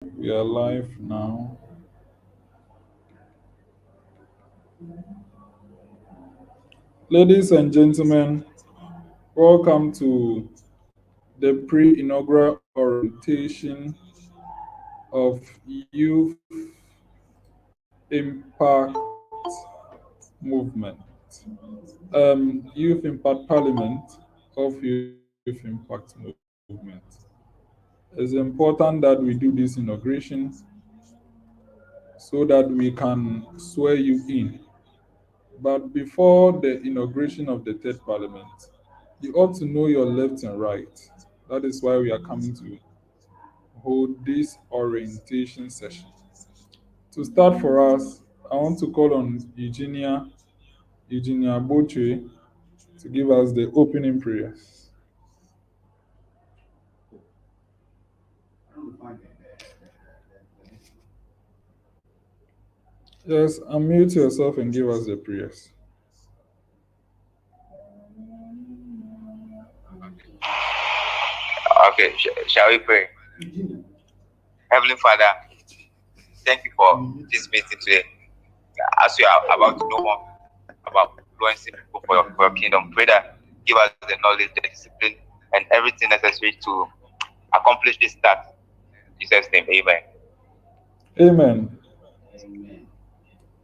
We are live now. Ladies and gentlemen, welcome to the pre-inaugural orientation of Youth Impact Movement, Youth Impact Parliament of Youth Impact Movement. It's important that we do this inauguration so that we can swear you in. But before the inauguration of the third parliament, you ought to know your left and right. That is why we are coming to hold this orientation session. To start for us, I want to call on Eugenia Boche, to give us the opening prayers. Yes, unmute yourself and give us the prayers. Okay, shall we pray? Heavenly Father, thank you for this meeting today. As we are about to know more about influencing people for your kingdom, pray that give us the knowledge, the discipline, and everything necessary to accomplish this task. In Jesus' name, amen. Amen.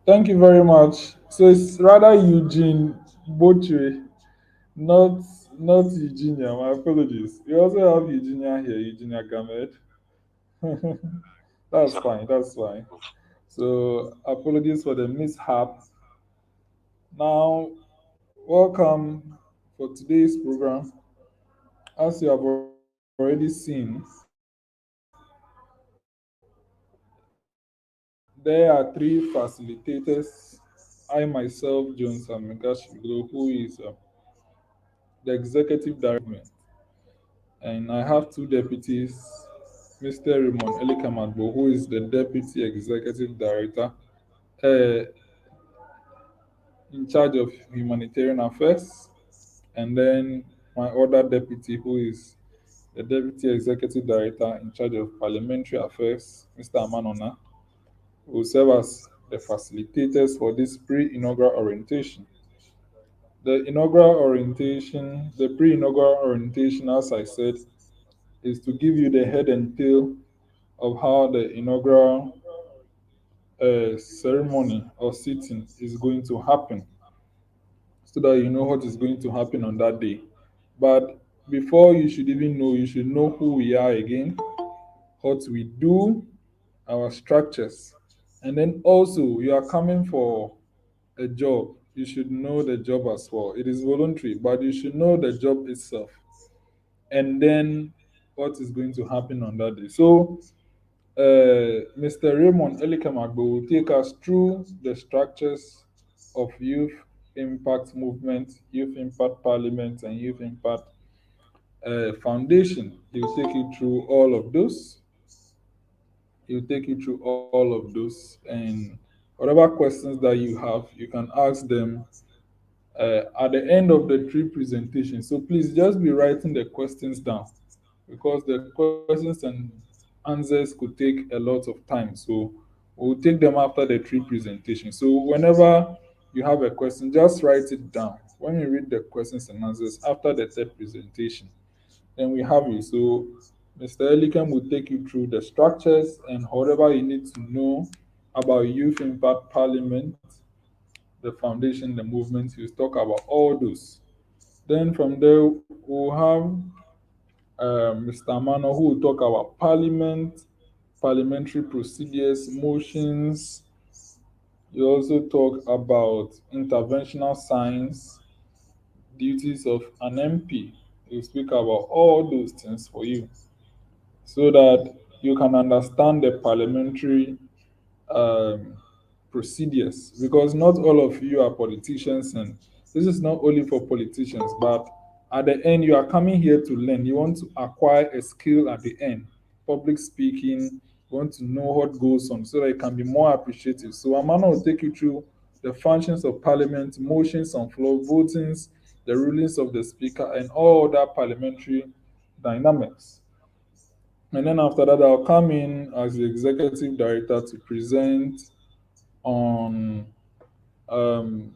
Thank you very much. So it's rather Eugene Boche, not not Eugenia. My apologies. We also have Eugenia here, Eugenia Gamed. That's So, fine. That's fine. So apologies for the mishap. Now, welcome for today's program. As you have already seen, there are three facilitators. I myself, Jones Amegashie-Viglo, who is the executive director, and I have two deputies, Mr. Raymond Elikem, who is the deputy executive director, uh, in charge of humanitarian affairs, and then my other deputy, who is the deputy executive director in charge of parliamentary affairs, Mr. Amanor, will serve as the facilitators for this pre-inaugural orientation. The pre-inaugural orientation, as I said, is to give you the head and tail of how the inaugural ceremony or sitting is going to happen, so that you know what is going to happen on that day. But before you should even know, you should know who we are again, what we do, our structures. And then also, you are coming for a job. You should know the job as well. It is voluntary, but you should know the job itself. And then what is going to happen on that day. So, Mr. Raymond Elikem will take us through the structures of Youth Impact Movement, Youth Impact Parliament, and Youth Impact Foundation. He'll take you through all of those. He'll take you through all of those, and whatever questions that you have, you can ask them at the end of the three presentations. So please just be writing the questions down, because the questions and answers could take a lot of time. So we'll take them after the three presentations. So whenever you have a question, just write it down. When you read the questions and answers after the third presentation, then we have you. So Mr. Elikem will take you through the structures and whatever you need to know about Youth Impact Parliament, the foundation, the movement. He'll talk about all those. Then from there, we'll have Mr. Amanor, who will talk about Parliament, parliamentary procedures, motions. You also talk about interventional science, duties of an MP. You speak about all those things for you, so that you can understand the parliamentary um, procedures, because not all of you are politicians, and this is not only for politicians, but at the end you are coming here to learn. You want to acquire a skill at the end, public speaking. You want to know what goes on so that you can be more appreciative. So Amanda will take you through the functions of parliament, motions on floor, votings, the rulings of the speaker, and all other parliamentary dynamics. And then after that, I'll come in as the executive director to present on um,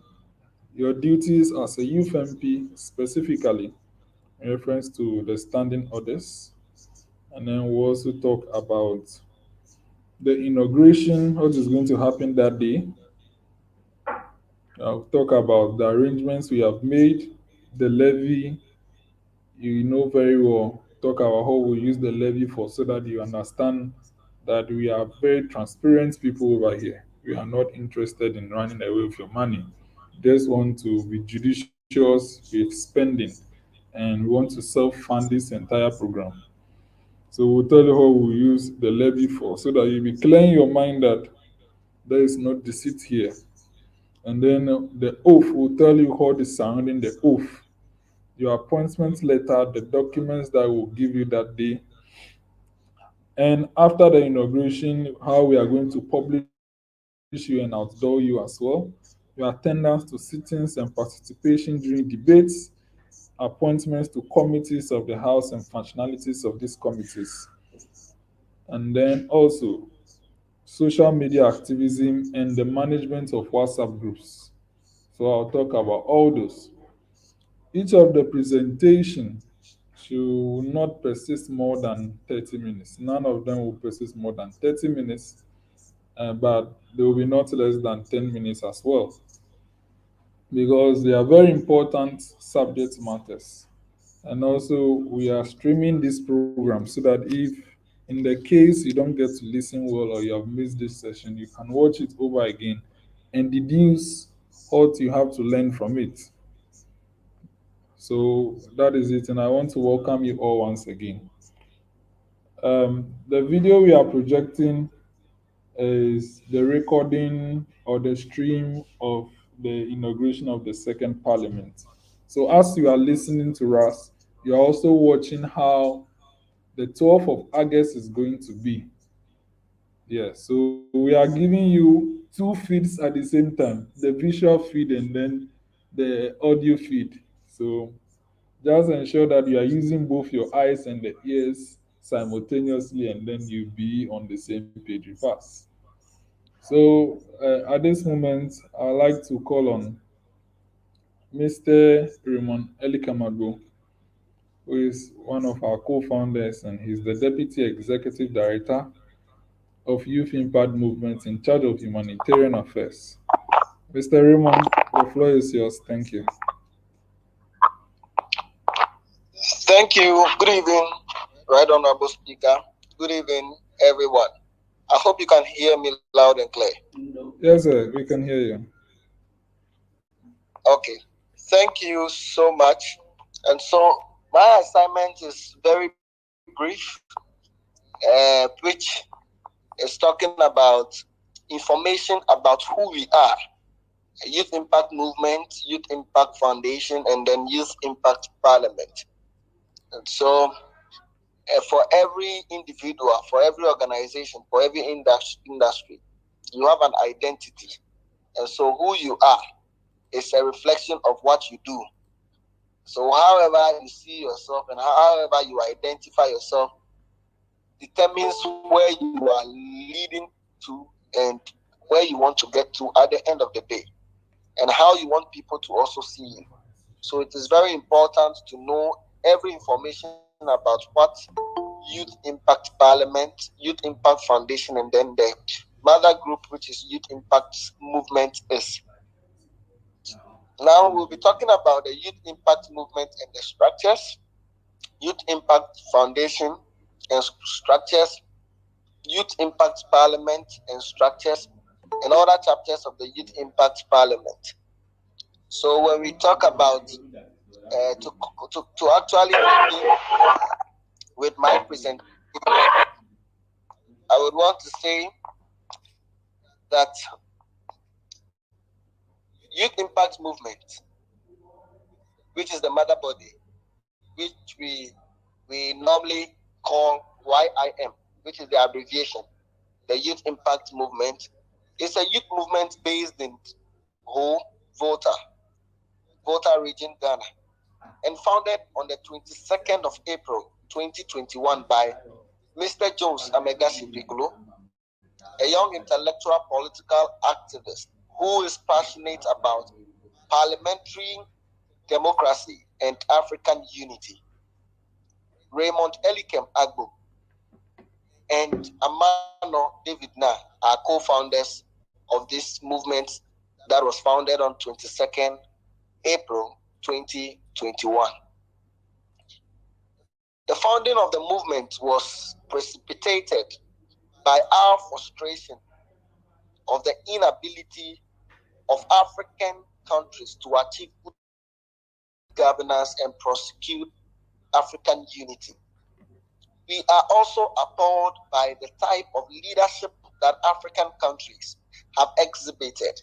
your duties as a youth MP, specifically in reference to the standing orders. And then we'll also talk about the inauguration, what is going to happen that day. I'll talk about the arrangements we have made, the levy, you know very well. Talk about how we use the levy for so that you understand that we are very transparent people over here. We are not interested in running away with your money. Just want to be judicious with spending and we want to self-fund this entire program. So we'll tell you how we use the levy for so that you'll be clear in your mind that there is no deceit here. And then the oath will tell you how the surrounding the oath, your appointment letter, the documents that will give you that day, and after the inauguration, how we are going to publish you and outdoor you as well, your attendance to sittings and participation during debates, appointments to committees of the House and functionalities of these committees, and then also social media activism and the management of WhatsApp groups. So I'll talk about all those. Each of the presentation should not persist more than 30 minutes. None of them will persist more than 30 minutes, but they will be not less than 10 minutes as well, because they are very important subject matters. And also, we are streaming this program so that if, in the case, you don't get to listen well or you have missed this session, you can watch it over again and deduce what you have to learn from it. So that is it, and I want to welcome you all once again. The video we are projecting is the recording or the stream of the inauguration of the second parliament. So as you are listening to us, you are also watching how the 12th of August is going to be. Yeah, so we are giving you two feeds at the same time, the visual feed and then the audio feed. So just ensure that you are using both your eyes and the ears simultaneously and then you'll be on the same page with us. So at this moment, I'd like to call on Mr. Raymond Elikem, who is one of our co-founders and he's the Deputy Executive Director of Youth Impact Movement in charge of humanitarian affairs. Mr. Raymond, the floor is yours. Thank you. Thank you. Good evening, Right Honorable Speaker. Good evening, everyone. I hope you can hear me loud and clear. Yes, sir, we can hear you. Okay. Thank you so much. And so my assignment is very brief, which is talking about information about who we are. Youth Impact Movement, Youth Impact Foundation, and then Youth Impact Parliament. And so for every individual, for every organization, for every industry, you have an identity. And so who you are is a reflection of what you do. So however you see yourself and however you identify yourself determines where you are leading to and where you want to get to at the end of the day, and how you want people to also see you. So it is very important to know every information about what Youth Impact Parliament, Youth Impact Foundation, and then the mother group, which is Youth Impact Movement, is. Now we'll be talking about the Youth Impact Movement and the structures, Youth Impact Foundation and structures, Youth Impact Parliament and structures, and other chapters of the Youth Impact Parliament. So when we talk about to actually begin with my presentation, I would want to say that Youth Impact Movement, which is the mother body, which we normally call YIM, which is the abbreviation, the Youth Impact Movement, is a youth movement based in Ho, Volta region, Ghana, and founded on the 22nd of April 2021 by Mr. Jones Amegashie-Viglo, a young intellectual political activist who is passionate about parliamentary democracy and African unity. Raymond Elikem Agbo and Amanor Narh are co-founders of this movement that was founded on 22nd April 2021. The founding of the movement was precipitated by our frustration of the inability of African countries to achieve good governance and prosecute African unity. We are also appalled by the type of leadership that African countries have exhibited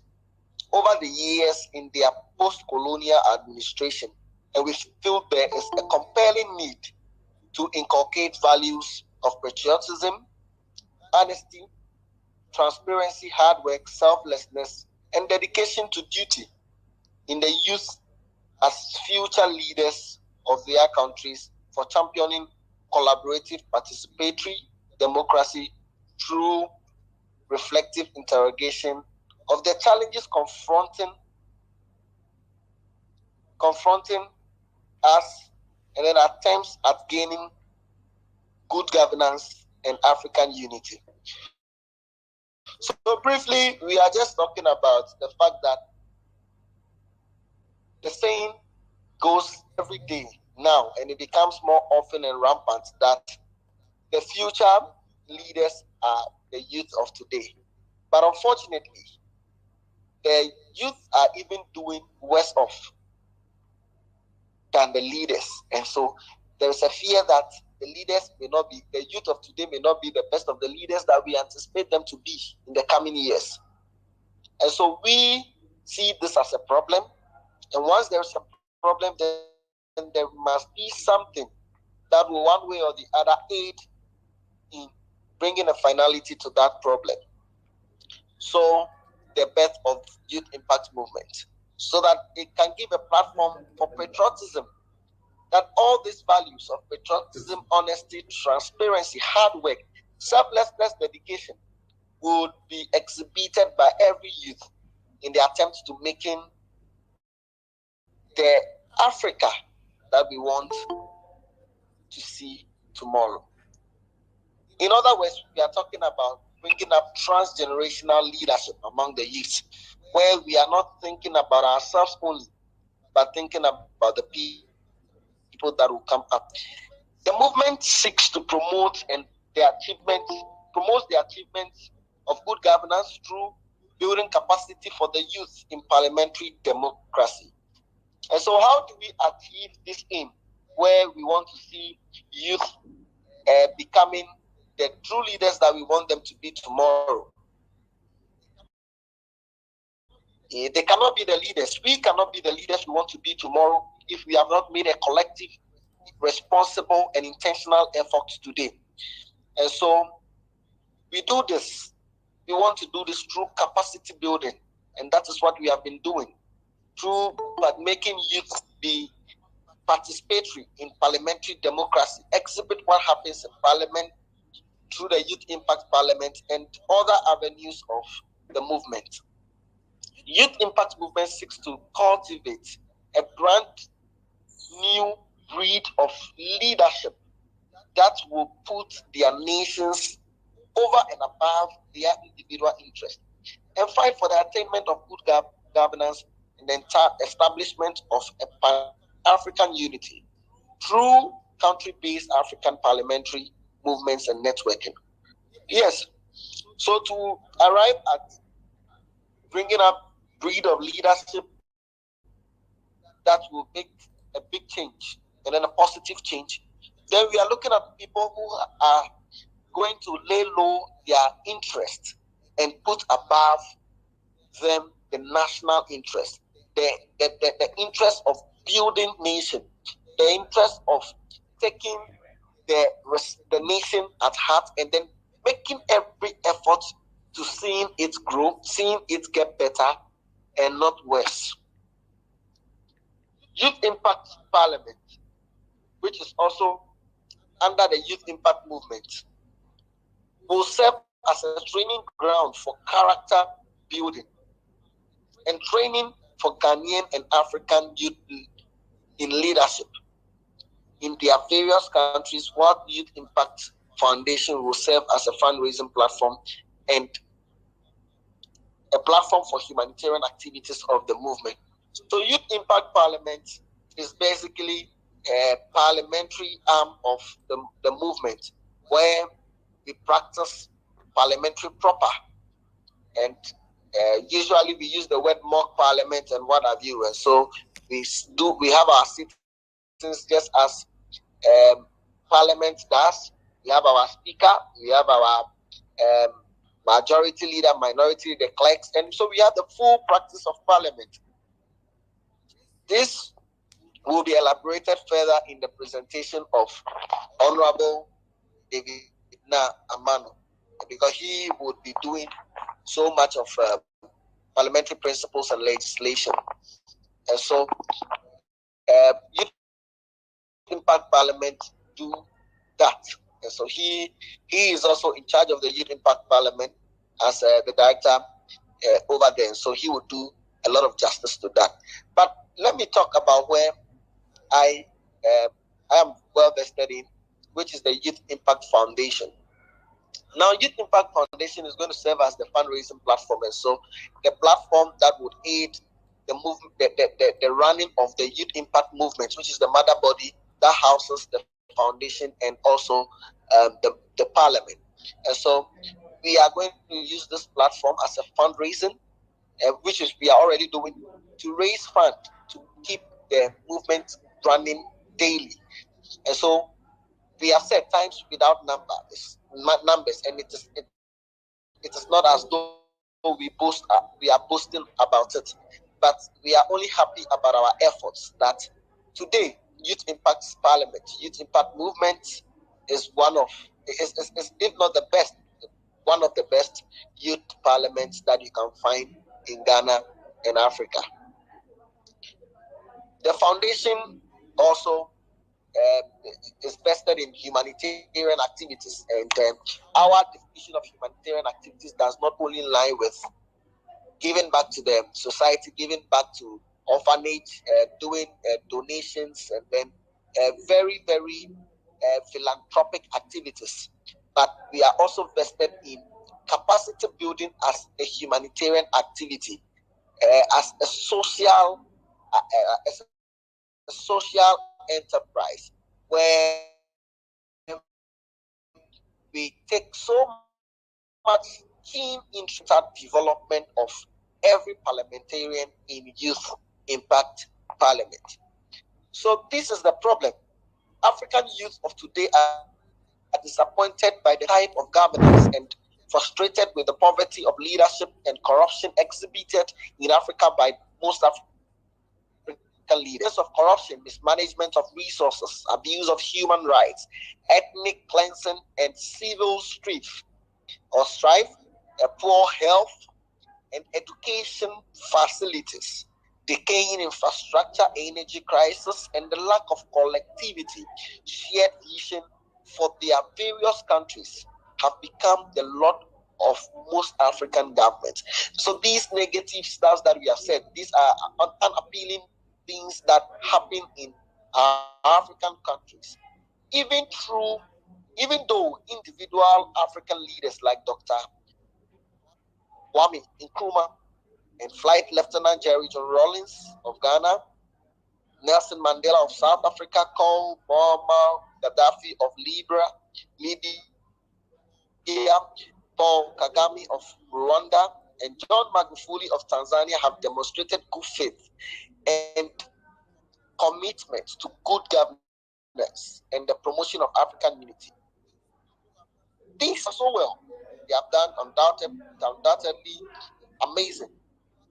over the years in their post-colonial administration, and we feel there is a compelling need to inculcate values of patriotism, honesty, transparency, hard work, selflessness, and dedication to duty in the youth as future leaders of their countries for championing collaborative participatory democracy through reflective interrogation of the challenges confronting us, and then attempts at gaining good governance and African unity. So briefly, we are just talking about the fact that the saying goes every day now, and it becomes more often and rampant, that the future leaders are the youth of today. But unfortunately, the youth are even doing worse off than the leaders. And so there is a fear that the youth of today may not be the best of the leaders that we anticipate them to be in the coming years. And so we see this as a problem. And once there's a problem, then there must be something that will one way or the other aid in bringing a finality to that problem. So the birth of Youth Impact Movement, so that it can give a platform for patriotism, that all these values of patriotism, honesty, transparency, hard work, selflessness, dedication would be exhibited by every youth in the attempt to making the Africa that we want to see tomorrow. In other words, we are talking about bringing up transgenerational leadership among the youth, where we are not thinking about ourselves only, but thinking about the people that will come up. The movement seeks to promote the achievements of good governance through building capacity for the youth in parliamentary democracy. And so how do we achieve this aim, where we want to see youth becoming the true leaders that we want them to be tomorrow? They cannot be the leaders. We cannot be the leaders we want to be tomorrow if we have not made a collective, responsible, and intentional effort today. And so we do this. We want to do this through capacity building, and that is what we have been doing, through making youth be participatory in parliamentary democracy, exhibit what happens in parliament through the Youth Impact Parliament and other avenues of the movement. Youth Impact Movement seeks to cultivate a brand new breed of leadership that will put their nations over and above their individual interests and fight for the attainment of good governance and the establishment of a Pan-African unity through country-based African parliamentary movements and networking. Yes, so to arrive at bringing up breed of leadership that will make a big change and then a positive change, then we are looking at people who are going to lay low their interest and put above them the national interest, the interest of building nation, the interest of taking the nation at heart and then making every effort to seeing it grow, seeing it get better and not worse. Youth Impact Parliament, which is also under the Youth Impact Movement, will serve as a training ground for character building and training for Ghanaian and African youth in leadership in their various countries. What Youth Impact Foundation will serve as a fundraising platform and a platform for humanitarian activities of the movement. So Youth Impact Parliament is basically a parliamentary arm of the movement where we practice parliamentary proper, and usually we use the word mock parliament and what have you. And so we have our sittings just as parliament does. We have our speaker, we have our majority leader, minority, the clerks, and so we have the full practice of parliament. This will be elaborated further in the presentation of Honorable David Narh Amanor, because he would be doing so much of parliamentary principles and legislation. And so Youth Impact Parliament do that. And so he is also in charge of the Youth Impact Parliament as the director over there. So he will do a lot of justice to that. But let me talk about where I am well vested in, which is the Youth Impact Foundation. Now, Youth Impact Foundation is going to serve as the fundraising platform, and so the platform that would aid the movement, the running of the Youth Impact movement, which is the mother body that houses the foundation and also the parliament. And so we are going to use this platform as a fundraising, which is we are already doing, to raise funds to keep the movement running daily. And so we have set times without numbers, and it is not as though we are boasting about it, but we are only happy about our efforts that today Youth Impact Parliament, Youth Impact Movement is if not the best, one of the best youth parliaments that you can find in Ghana and Africa. The foundation also is vested in humanitarian activities, and our definition of humanitarian activities does not only lie with giving back to the society, giving back to orphanage, doing donations, and then very, very philanthropic activities, but we are also vested in capacity building as a humanitarian activity, as a social enterprise, where we take so much keen interest in development of every parliamentarian in Youth Impact Parliament. So this is the problem. African youth of today are disappointed by the type of governance and frustrated with the poverty of leadership and corruption exhibited in Africa by most African leaders. Of corruption, mismanagement of resources, abuse of human rights, ethnic cleansing, and civil strife, poor health and education facilities, decaying infrastructure, energy crisis, and the lack of collectivity, shared vision for their various countries have become the lot of most African governments. So these negative stuff that we have said, these are unappealing things that happen in our African countries. Even though individual African leaders like Dr. Kwame Nkrumah and Flight Lieutenant Jerry John Rawlings of Ghana, Nelson Mandela of South Africa, Paul Muammar Gaddafi of Libya, Paul Kagame of Rwanda, and John Magufuli of Tanzania have demonstrated good faith and commitment to good governance and the promotion of African unity. Things are so well. They have done undoubtedly amazing.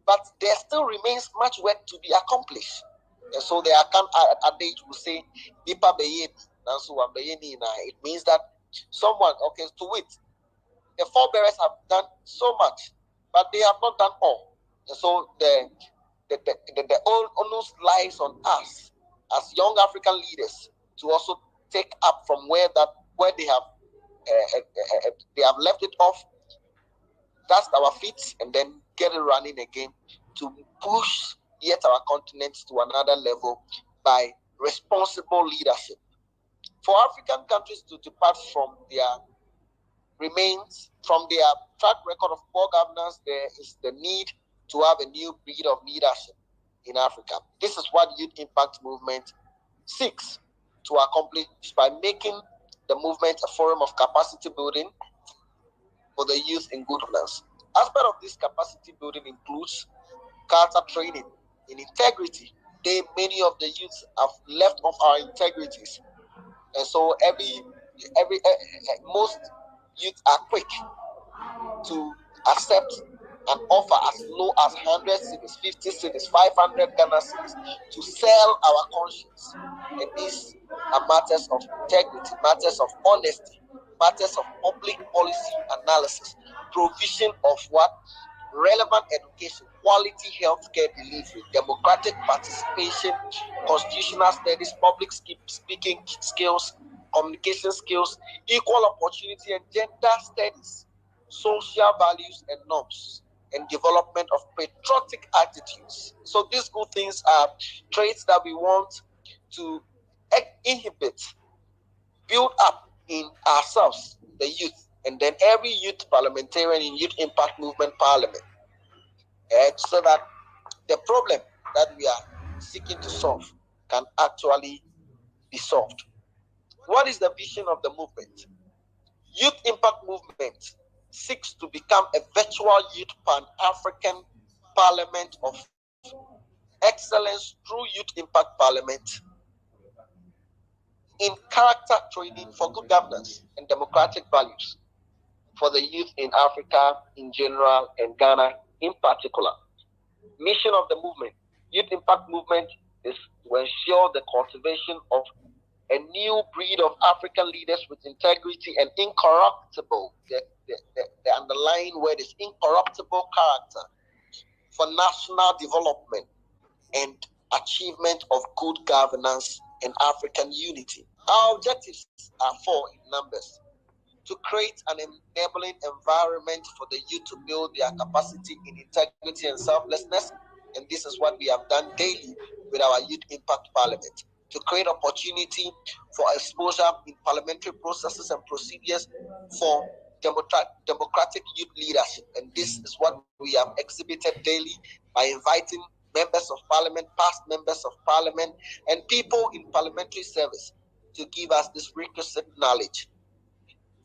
But there still remains much work to be accomplished. And so there can adage will say, it means that someone, to wit, the forebearers have done so much, but they have not done all. And so the onus lies on us as young African leaders to also take up from where they have they have left it off, dust our feet, and then get it running again to push yet our continent to another level by responsible leadership. For African countries to depart from their track record of poor governance, there is the need to have a new breed of leadership in Africa. This is what Youth Impact Movement seeks to accomplish by making the movement a forum of capacity building for the youth in good governance. Aspect of this capacity building includes character training in integrity. Many of the youths have left off our integrities, and so most youth are quick to accept an offer as low as 100 cities, 50 cities, 500 Ghana cities to sell our conscience. And these are matters of integrity, matters of honesty, matters of public policy analysis, provision of what? Relevant education, quality healthcare delivery, democratic participation, constitutional studies, public speaking skills, communication skills, equal opportunity and gender studies, social values and norms, and development of patriotic attitudes. So these good things are traits that we want to inhibit, build up in ourselves, the youth, and then every youth parliamentarian in Youth Impact Movement Parliament, so that the problem that we are seeking to solve can actually be solved. What is the vision of the movement? Youth Impact Movement seeks to become a virtual youth pan-African parliament of excellence through Youth Impact Parliament in character training for good governance and democratic values for the youth in Africa in general and Ghana in particular. Mission of the movement. Youth Impact Movement is to ensure the cultivation of a new breed of African leaders with integrity and incorruptible, the underlying word is incorruptible character for national development and achievement of good governance and African unity. Our objectives are four in numbers: to create an enabling environment for the youth to build their capacity in integrity and selflessness, and this is what we have done daily with our Youth Impact Parliament. To create opportunity for exposure in parliamentary processes and procedures for democratic youth leadership, and this is what we have exhibited daily by inviting members of parliament, past members of parliament, and people in parliamentary service to give us this requisite knowledge,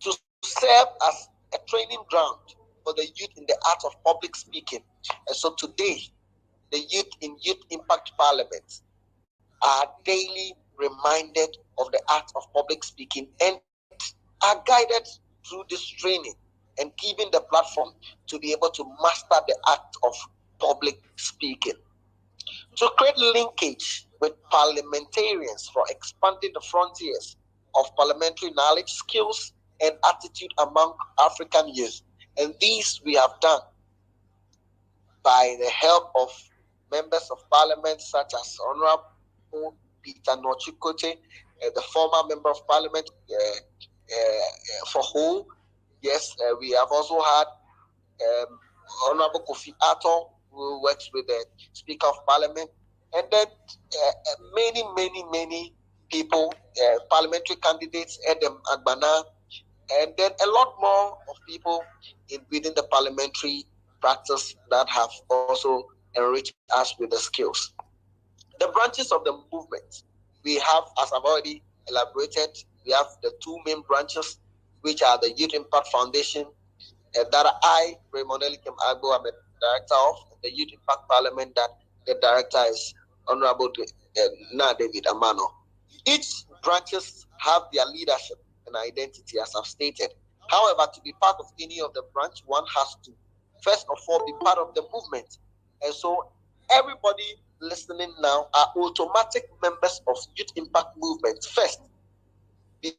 to serve as a training ground for the youth in the art of public speaking. And so today, the youth in Youth Impact Parliament are daily reminded of the art of public speaking and are guided through this training and given the platform to be able to master the act of public speaking. To create linkage with parliamentarians for expanding the frontiers of parliamentary knowledge, skills, and attitude among African youth. And these we have done by the help of members of parliament such as Honorable Peter Nochikote, the former member of parliament for Ho. Yes, we have also had Honorable Kofi Ato, who works with the Speaker of Parliament, and then many people, parliamentary candidates, Edem Agbana, and then a lot more of people within the parliamentary practice that have also enriched us with the skills. The branches of the movement, we have, as I've already elaborated, we have the two main branches, which are the Youth Impact Foundation, that I, Raymond Elikem Agbo, am a director of, the Youth Impact Parliament, that the director is Honorable Narh David Amanor. Each branches have their leadership and identity, as I've stated. However, to be part of any of the branch, one has to, first of all, be part of the movement. And so everybody listening now are automatic members of Youth Impact Movement first,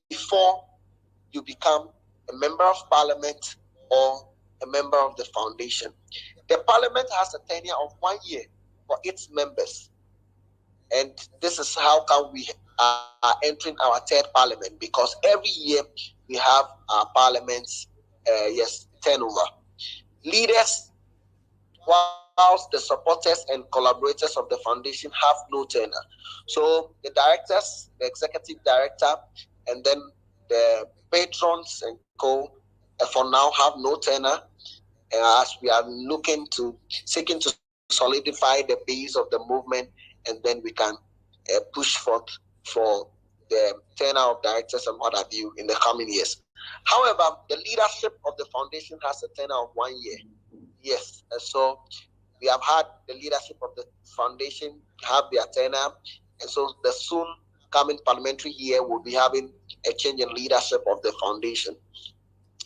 before you become a member of parliament or a member of the foundation. The parliament has a tenure of 1 year for its members. And this is how come we are entering our third parliament, because every year we have our parliament's turnover. Leaders, whilst the supporters and collaborators of the foundation have no tenure. So the directors, the executive director, and then the patrons and for now have no tenure, as we are seeking to solidify the base of the movement, and then we can push forth for the tenure of directors and what have you in the coming years. However, the leadership of the foundation has a tenure of 1 year. Yes, so we have had the leadership of the foundation have their tenure, and so the soon coming parliamentary year will be having a change in leadership of the foundation.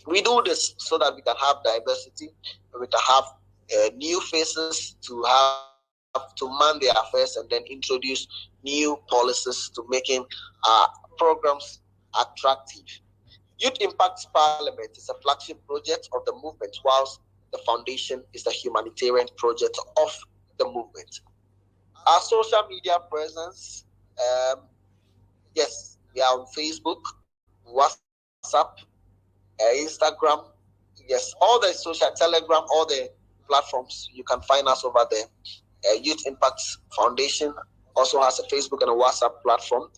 We do this so that we can have diversity, we can have new faces to man their affairs, and then introduce new policies to making programs attractive. Youth Impact Parliament is a flagship project of the movement, whilst the foundation is the humanitarian project of the movement. Our social media presence, yes, we are on Facebook, WhatsApp, Instagram, yes, all the social, Telegram, all the platforms, you can find us over there. Youth Impact Foundation also has a Facebook and a WhatsApp platform,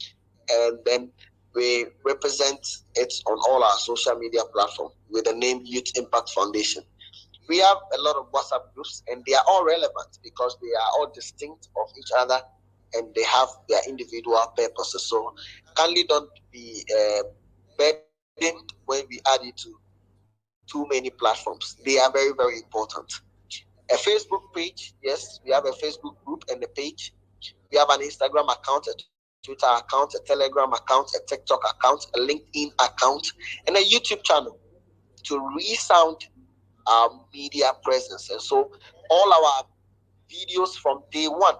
and then we represent it on all our social media platforms with the name Youth Impact Foundation. We have a lot of WhatsApp groups, and they are all relevant because they are all distinct of each other, and they have their individual purposes. So kindly don't be burdened when we add you to too many platforms. They are very, very important. A Facebook page, yes, we have a Facebook group and a page. We have an Instagram account, a Twitter account, a Telegram account, a TikTok account, a LinkedIn account, and a YouTube channel to resound our media presence. And so all our videos from day one,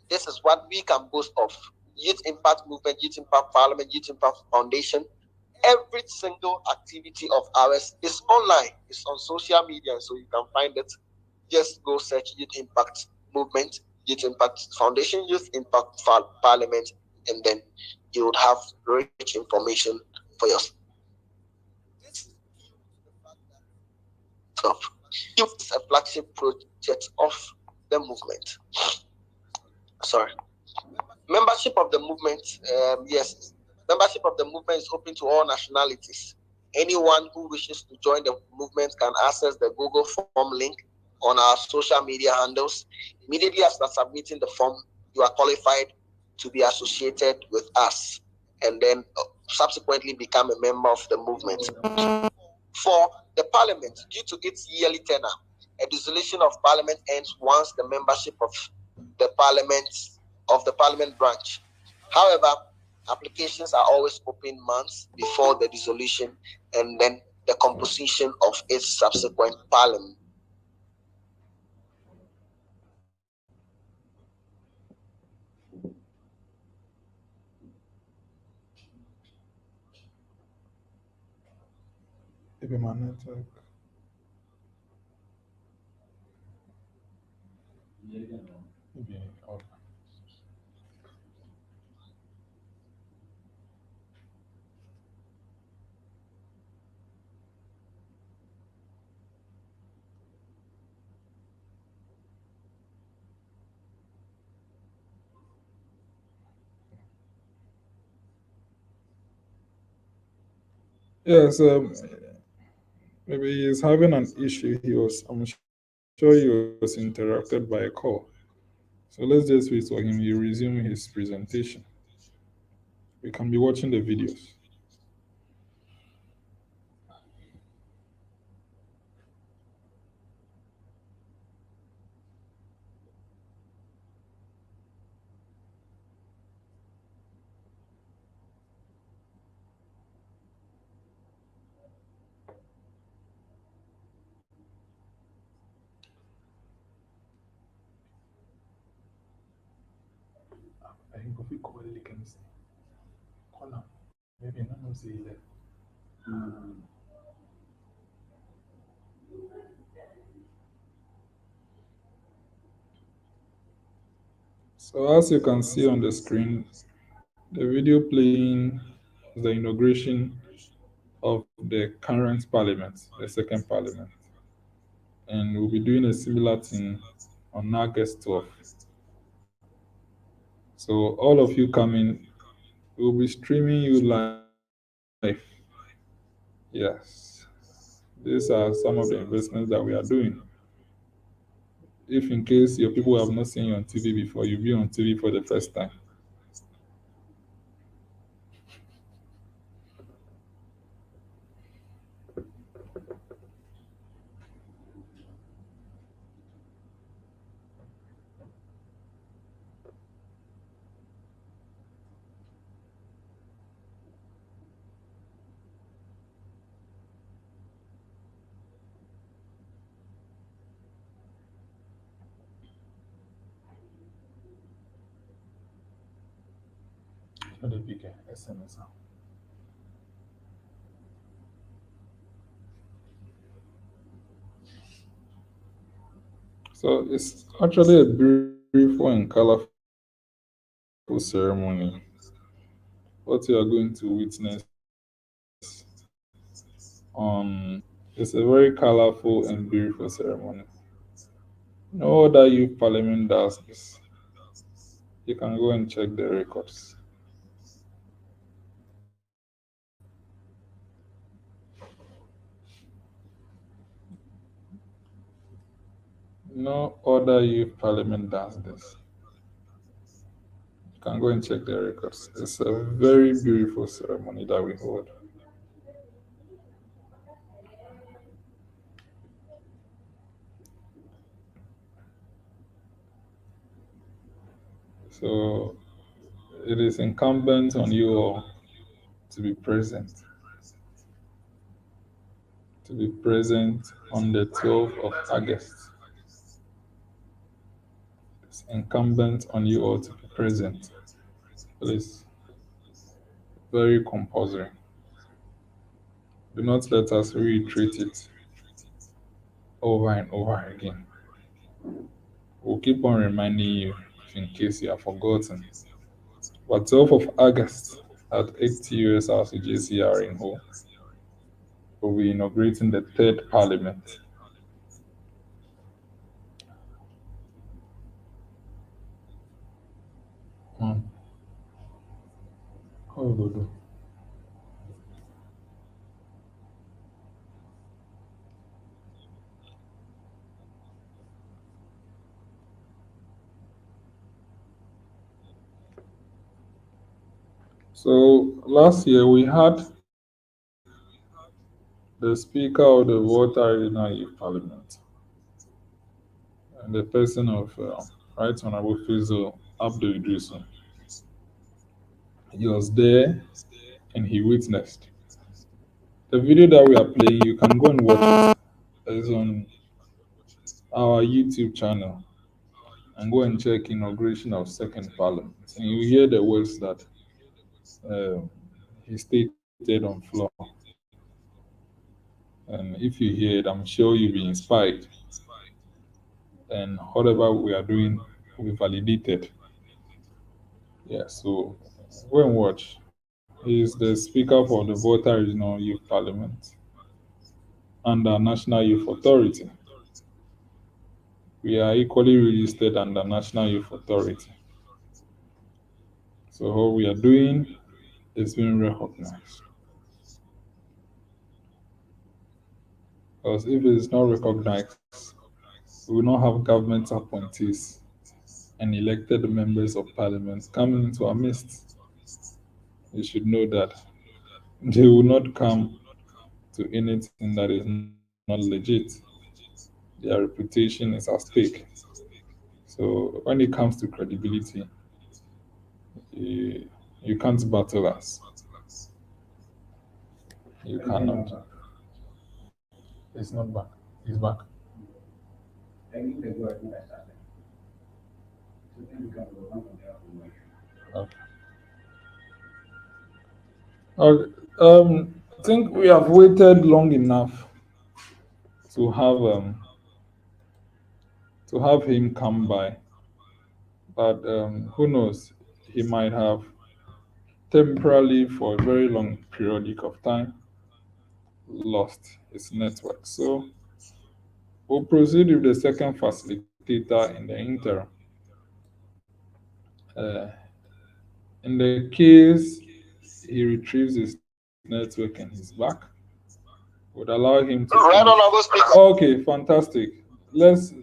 this is what we can boast of. Youth Impact Movement, Youth Impact Parliament, Youth Impact Foundation. Every single activity of ours is online. It's on social media, so you can find it. Just go search Youth Impact Movement, Youth Impact Foundation, Youth Impact Parliament, and then you would have rich information for yourself. Youth is a flagship project of the movement. Sorry. Membership of the movement, yes. Membership of the movement is open to all nationalities. Anyone who wishes to join the movement can access the Google form link on our social media handles. Immediately after submitting the form, you are qualified to be associated with us, and then subsequently become a member of the movement. For the parliament, due to its yearly tenure, a dissolution of parliament ends once the membership of the parliament branch. However, applications are always open months before the dissolution and then the composition of its subsequent parliament. Maybe my network. Maybe, okay. Yes, maybe he's having an issue. I'm sure he was interrupted by a call. So let's just wait for him. He resume his presentation. We can be watching the videos. I think if we call Elikem, call him. Maybe none of say that. So as you can see on the screen, The video playing is the inauguration of the current parliament, the second parliament. And we'll be doing a similar thing on August 12th. So all of you coming, we'll be streaming you live. Yes. These are some of the investments that we are doing. If in case your people have not seen you on TV before, you'll be on TV for the first time. How do you pick SMS? So it's actually a beautiful and colorful ceremony. What you are going to witness on it's a very colorful and beautiful ceremony. No other youth parliament does this. You can go and check the records. No other youth parliament does this. You can go and check the records. It's a very beautiful ceremony that we hold. So it is incumbent on you all to be present. To be present on the 12th of August. It's incumbent on you all to be present. Please, very compulsory. Do not let us reiterate it over and over again. We'll keep on reminding you if in case you have forgotten. But 12th of August at 8 US House JCR in Ho, we'll be inaugurating the third parliament. Hmm. How we go do? So last year we had the Speaker of the Volta Regional Youth Parliament and the person of Right Honorable Fizzle Abdul Idrisu. He was there and he witnessed. The video that we are playing, you can go and watch it. It's on our YouTube channel and go and check inauguration of second parliament. And you hear the words that um, he stated on floor. And if you hear it, I'm sure you'll be inspired. And whatever we are doing will be validated. Yeah, so go and watch. He is the speaker for the Volta Regional Youth Parliament under National Youth Authority. We are equally registered under National Youth Authority. So what we are doing is being recognized. Because if it is not recognized, we will not have government appointees and elected members of parliament coming into our midst. You should know that they will not come to anything that is not legit. Their reputation is at stake. So when it comes to credibility, you, you can't battle us. You cannot. It's not back. It's back. Okay. Okay. I think we have waited long enough to have um to have him come by, but who knows? He might have temporarily for a very long periodic of time lost its network. So we'll proceed with the second facilitator in the interim. Uh, in the case he retrieves his network and he's back, would allow him to finish. Right on, I'll go speak. Okay, fantastic. Let's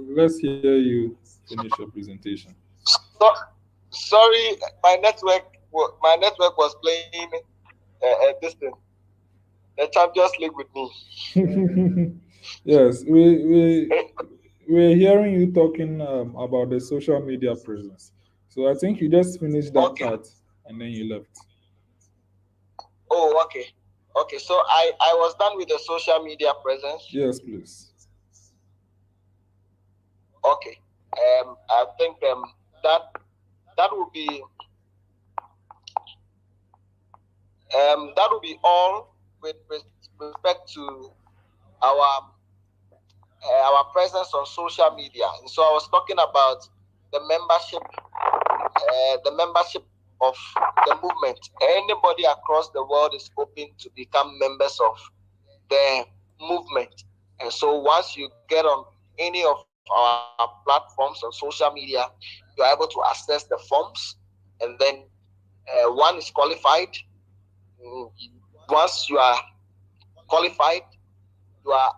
let's hear you finish your presentation. So, sorry, my network was playing this thing, the Champions League with me. Yes, we're hearing you talking about the social media presence. So I think you just finished that Okay. part and then you left. Oh, okay. Okay, so I was done with the social media presence. Yes, please. Okay. I think that would be all with respect to our presence on social media. And so I was talking about the membership of the movement. Anybody across the world is open to become members of the movement. And so once you get on any of our platforms on social media, you're able to access the forms, and then one is qualified. Once you are qualified, you are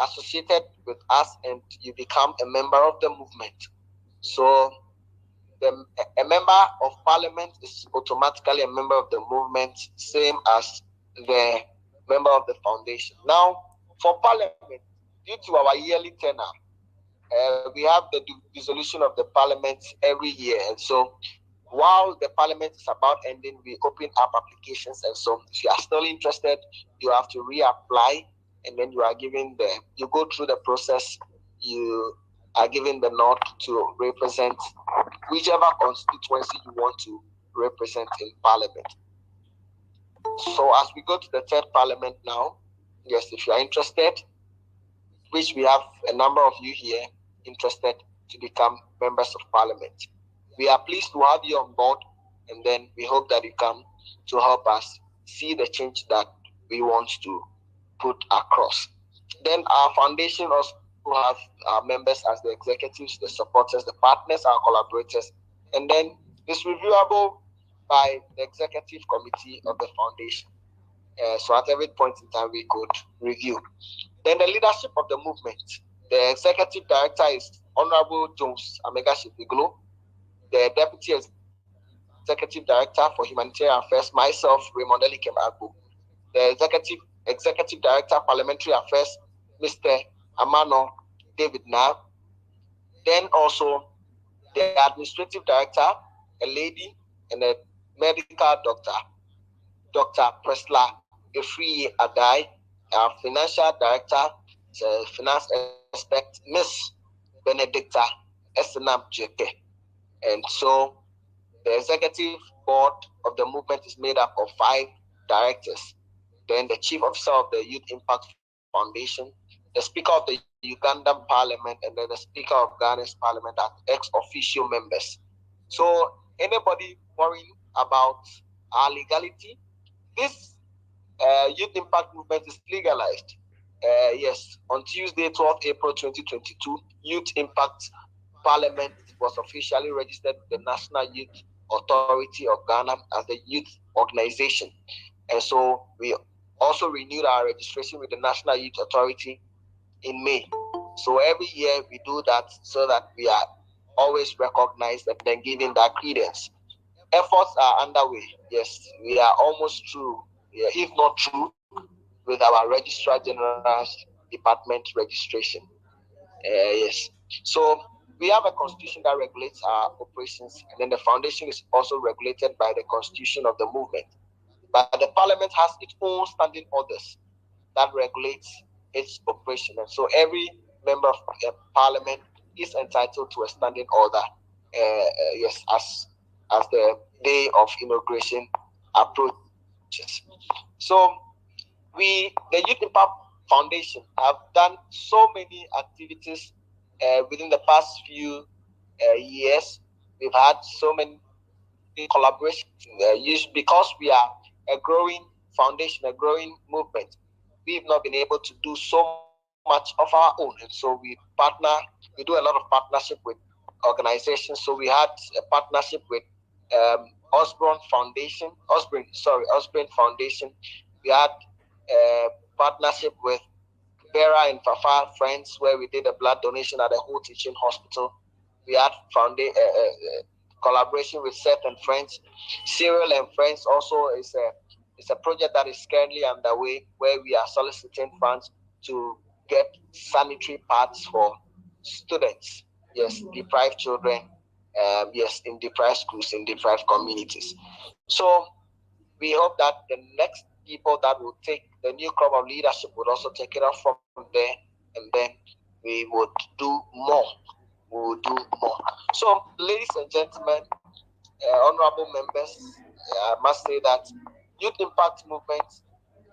associated with us and you become a member of the movement. So a member of parliament is automatically a member of the movement, same as the member of the foundation. Now, for parliament, due to our yearly tenure, we have the dissolution of the parliament every year. And so while the parliament is about ending, we open up applications. And so if you are still interested, you have to reapply, and then you go through the process. You are given the nod to represent whichever constituency you want to represent in parliament. So as we go to the third parliament now, yes, if you are interested, which we have a number of you here interested to become members of parliament, we are pleased to have you on board, and then we hope that you come to help us see the change that we want to put across. Then our foundation also have our members as the executives, the supporters, the partners, our collaborators, and then it's reviewable by the executive committee of the foundation. So at every point in time, we could review. Then the leadership of the movement. The executive director is Honorable Jones Amegashie-Viglo. The deputy executive director for Humanitarian Affairs, myself, Raymond Elikem Agbo. The executive director Parliamentary Affairs, Mr. Amanor David Narh. Then also the administrative director, a lady, and a medical doctor, Dr. Presla Efriye Adai. Our financial director, finance expert, Miss Benedicta Esenam Jeke. And so the executive board of the movement is made up of 5 directors. Then the chief officer of the Youth Impact Foundation, the speaker of the Ugandan Parliament, and then the speaker of Ghana's Parliament are ex-officio members. So anybody worrying about our legality, this Youth Impact Movement is legalized. Yes, on Tuesday, 12th April 2022, Youth Impact Parliament was officially registered with the National Youth Authority of Ghana as the youth organization. And so we also renewed our registration with the National Youth Authority in May. So every year we do that so that we are always recognized and then given that credence. Efforts are underway. Yes, we are almost through, if not through, with our Registrar General's Department registration. Yes. So we have a constitution that regulates our operations, and then the foundation is also regulated by the constitution of the movement. But the parliament has its own standing orders that regulates its operation. And so every member of parliament is entitled to a standing order, yes, as the day of inauguration approaches. So the Youth Impact Foundation, have done so many activities within the past few years. We've had so many in collaboration, because we are a growing foundation, a growing movement. We've not been able to do so much of our own, and so we do a lot of partnership with organizations. So we had a partnership with Osborne Foundation, Osborne Foundation. We had a partnership with Vera and Fafa Friends, where we did a blood donation at the whole teaching hospital. We had collaboration with Seth and Friends. Cyril and Friends also is a project that is currently underway, where we are soliciting funds to get sanitary pads for students, yes, deprived children, yes, in deprived schools, in deprived communities. So we hope that the next people that will take the new crop of leadership would also take it up from there, and then we would do more. We will do more. So, ladies and gentlemen, honorable members, I must say that youth impact movement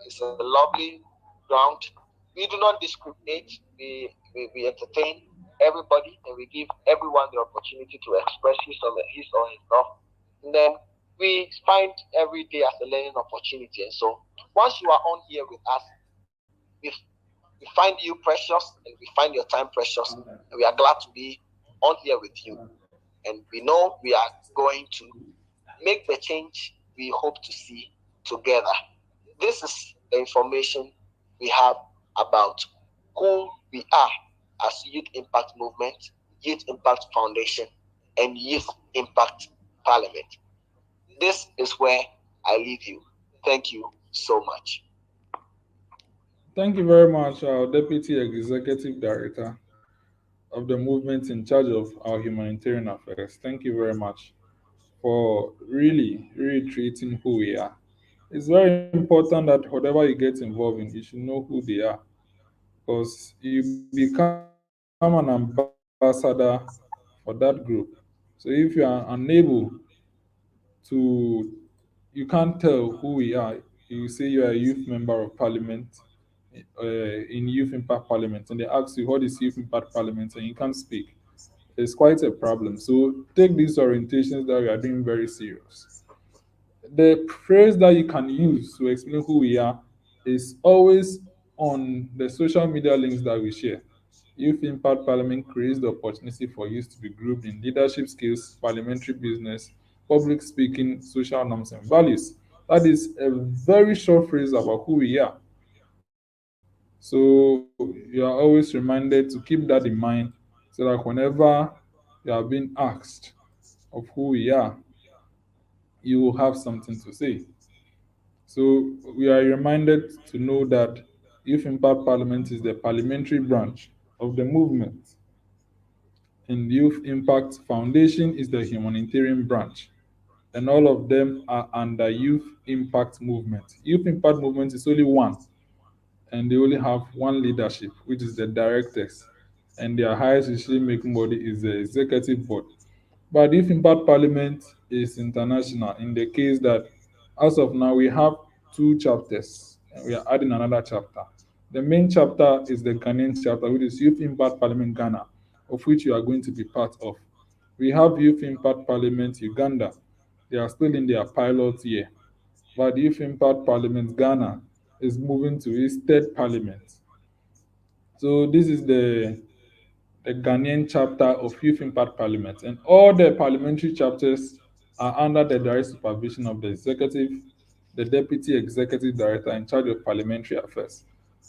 is a lovely ground. We do not discriminate. We entertain everybody, and we give everyone the opportunity to express his or herself. And then we find every day as a learning opportunity. And so once you are on here with us, we, we find you precious, and we find your time precious. And we are glad to be on here with you. And we know we are going to make the change we hope to see together. This is the information we have about who we are as Youth Impact Movement, Youth Impact Foundation, and Youth Impact Parliament. This is where I leave you. Thank you so much. Thank you very much, our Deputy Executive Director of the movement in charge of our humanitarian affairs. Thank you very much for really reiterating who we are. It's very important that whatever you get involved in, you should know who they are, because you become an ambassador for that group. So if you are unable to, you can't tell who we are, you say you are a youth member of parliament, in Youth Impact Parliament, and they ask you, what is Youth Impact Parliament, and you can't speak. It's quite a problem. So take these orientations that we are doing very serious. The phrase that you can use to explain who we are is always on the social media links that we share. Youth Impact Parliament creates the opportunity for youth to be grouped in leadership skills, parliamentary business, public speaking, social norms, and values. That is a very short phrase about who we are. So you are always reminded to keep that in mind, so that whenever you are being asked of who we are, you will have something to say. So we are reminded to know that Youth Impact Parliament is the parliamentary branch of the movement, and Youth Impact Foundation is the humanitarian branch, and all of them are under Youth Impact Movement. Youth Impact Movement is only one, and they only have one leadership, which is the directors, and their highest decision making body is the executive board. But if Impact Parliament is international, in the case that as of now we have two chapters and we are adding another chapter. The main chapter is the Ghanaian chapter, which is Youth Impact Parliament Ghana, of which you are going to be part of. We have Youth Impact Parliament Uganda. They are still in their pilot year. But Youth Impact Parliament Ghana is moving to its third parliament. So this is the Ghanaian chapter of Youth Impact Parliament, and all the parliamentary chapters are under the direct supervision of the executive, the deputy executive director in charge of parliamentary affairs.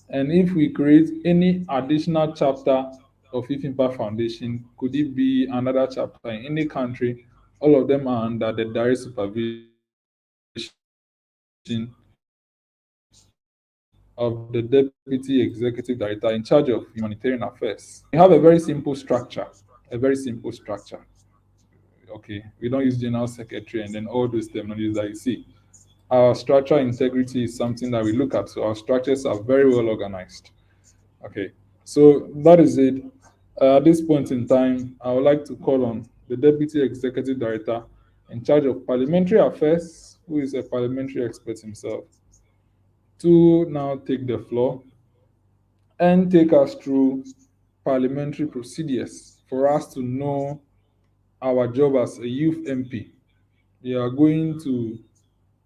And if we create any additional chapter of Youth Impact Foundation, could it be another chapter in any country, all of them are under the direct supervision of the deputy executive director in charge of humanitarian affairs. We have a very simple structure, a very simple structure. Okay, we don't use general secretary and then all those terminologies that you see. Our structural integrity is something that we look at, so our structures are very well organized. Okay, so that is it. At this point in time, I would like to call on the deputy executive director in charge of parliamentary affairs, who is a parliamentary expert himself, to now take the floor and take us through parliamentary procedures for us to know our job as a youth MP. You are going to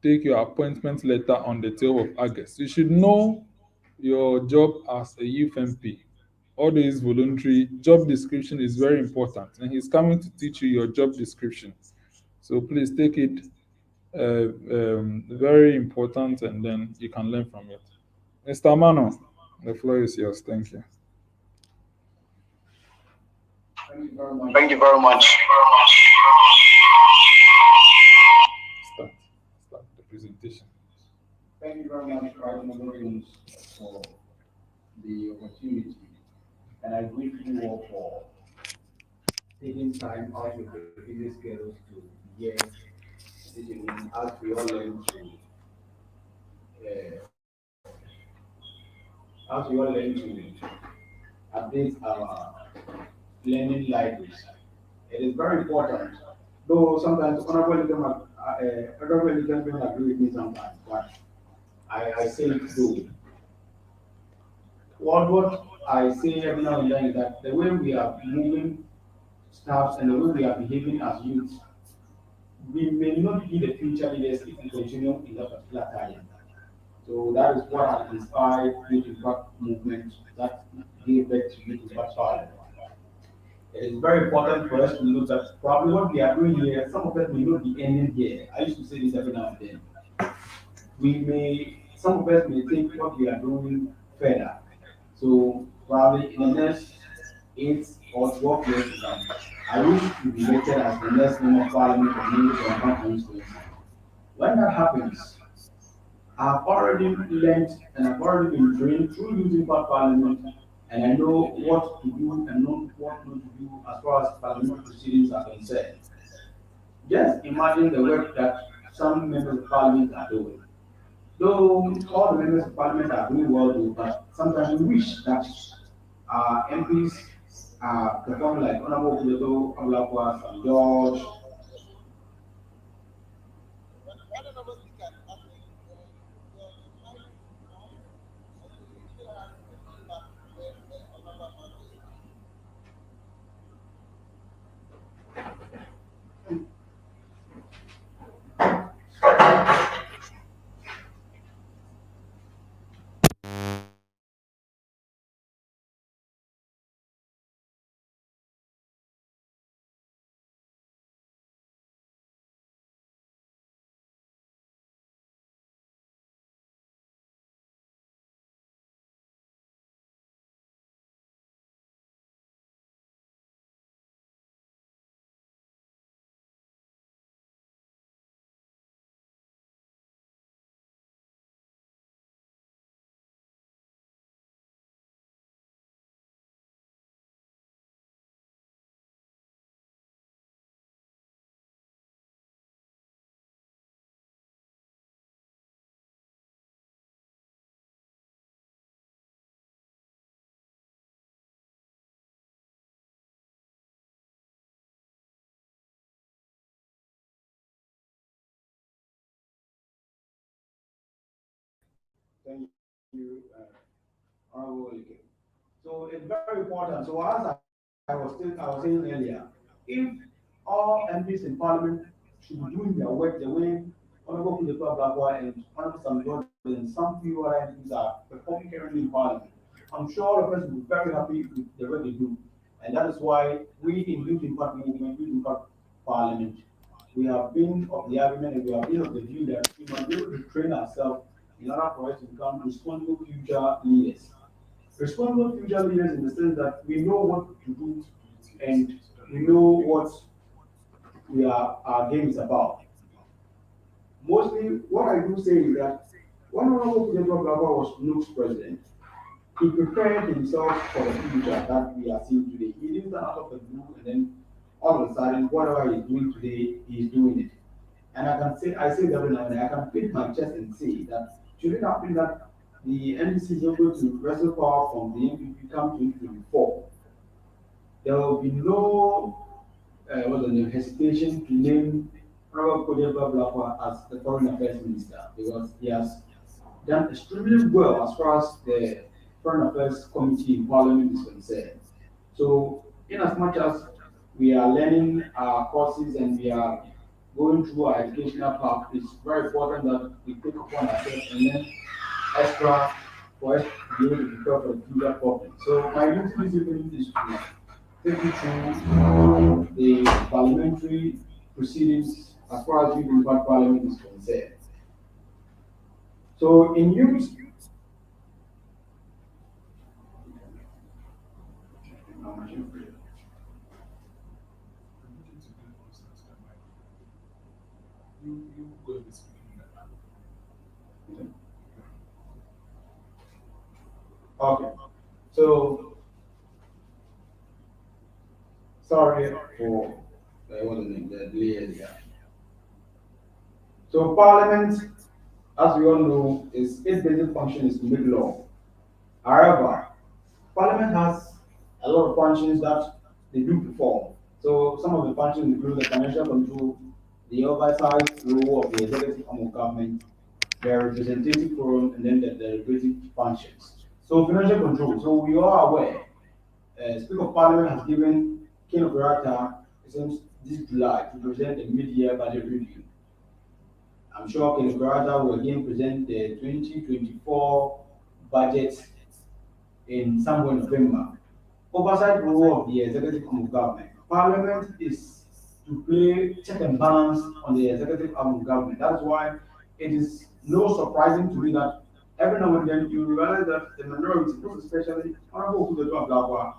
take your appointment letter on the 12th of August. You should know your job as a youth MP. All these voluntary job description is very important, and he's coming to teach you your job description. So please take it very important, and then you can learn from it. Mr. Amano, the floor is yours. Thank you. Thank you very much. Start. Start the presentation. Thank you very much, Raymond, for the opportunity. And I greet you all for taking time out of your busy schedules to be here this evening as we all learn to update our learning libraries. It is very important, though sometimes Honorable Elikem don't agree with me sometimes, but I say it though. What I say every now and then is that the way we are moving staffs and the way we are behaving as youth, we may not be the future leaders if we continue in that particular time. So that is what has inspired Youth Impact movement that gave birth to Youth Impact Parliament. It is very important for us to know that probably what we are doing here, some of us may not be ending here. I used to say this every now and then. Some of us may think what we are doing further. So probably in the next 8 or 12 years to come, I wish to be elected as the next member of parliament of English or constituency. When that happens, I've already learned and I've already been trained through using parliament, and I know what to do and not what not to do as far as parliamentary proceedings are concerned. Just imagine the work that some members of parliament are doing. Though all the members of parliament are doing well, but sometimes we wish that MPs perform like Honorable Kuleto, Ablakwa, St. George. Thank you, Honorable Elikem. So it's very important. So as I was saying earlier, if all MPs in Parliament should be doing their work the way Honorable Kulepa Blakwa and Honorable Sam George and some few other MPs are performing currently in Parliament, I'm sure all of us will be very happy with the work they do. And that is why we in Youth Impact Movement, Youth Impact Parliament, we have been of the argument and we have been of the view that we must be able to train ourselves in order for us to become responsible future leaders. Responsible future leaders in the sense that we know what to do and we know what our game is about. Mostly, what I do say is that when Honorable Kudepa Blakwa was NUC's president, he prepared himself for the future that we are seeing today. He didn't start out of the blue and then all of a sudden, whatever he's doing today, he's doing it. And I say that every now and then, I can beat my chest and say that should it happen that the NDC is able to wrestle power from the NPP come 2024, there will be no what's the name, hesitation to name Robert Kodeba Blakwa as the Foreign Affairs Minister because he has done extremely well as far as the Foreign Affairs Committee in Parliament is concerned. So, in as much as we are learning our courses and we are going through our educational path, it's very important that we take upon ourselves and learn extra for us to be able to prepare for the future properly. So my duty this evening is to take you through the parliamentary proceedings as far as youth impact parliament is concerned. So in youth, You go and be speaking that. okay. So sorry for what is it, the delay earlier. So Parliament, as we all know, is its basic function is to make law. However, Parliament has a lot of functions that they do perform. So some of the functions include the financial control, the oversight role of the executive arm of government, the representative forum, and then the deliberative functions. So financial control. So we are aware, Speaker of Parliament has given King of Irata since this July to present the mid-year budget review. I'm sure King of Irata will again present the 2024 budget in somewhere in November. Oversight role of the executive arm of government. Parliament is to play check and balance on the executive arm of government. That's why it is no surprising to me that every now and then you realize that the minority, most especially Honorable Kudeto Agbo,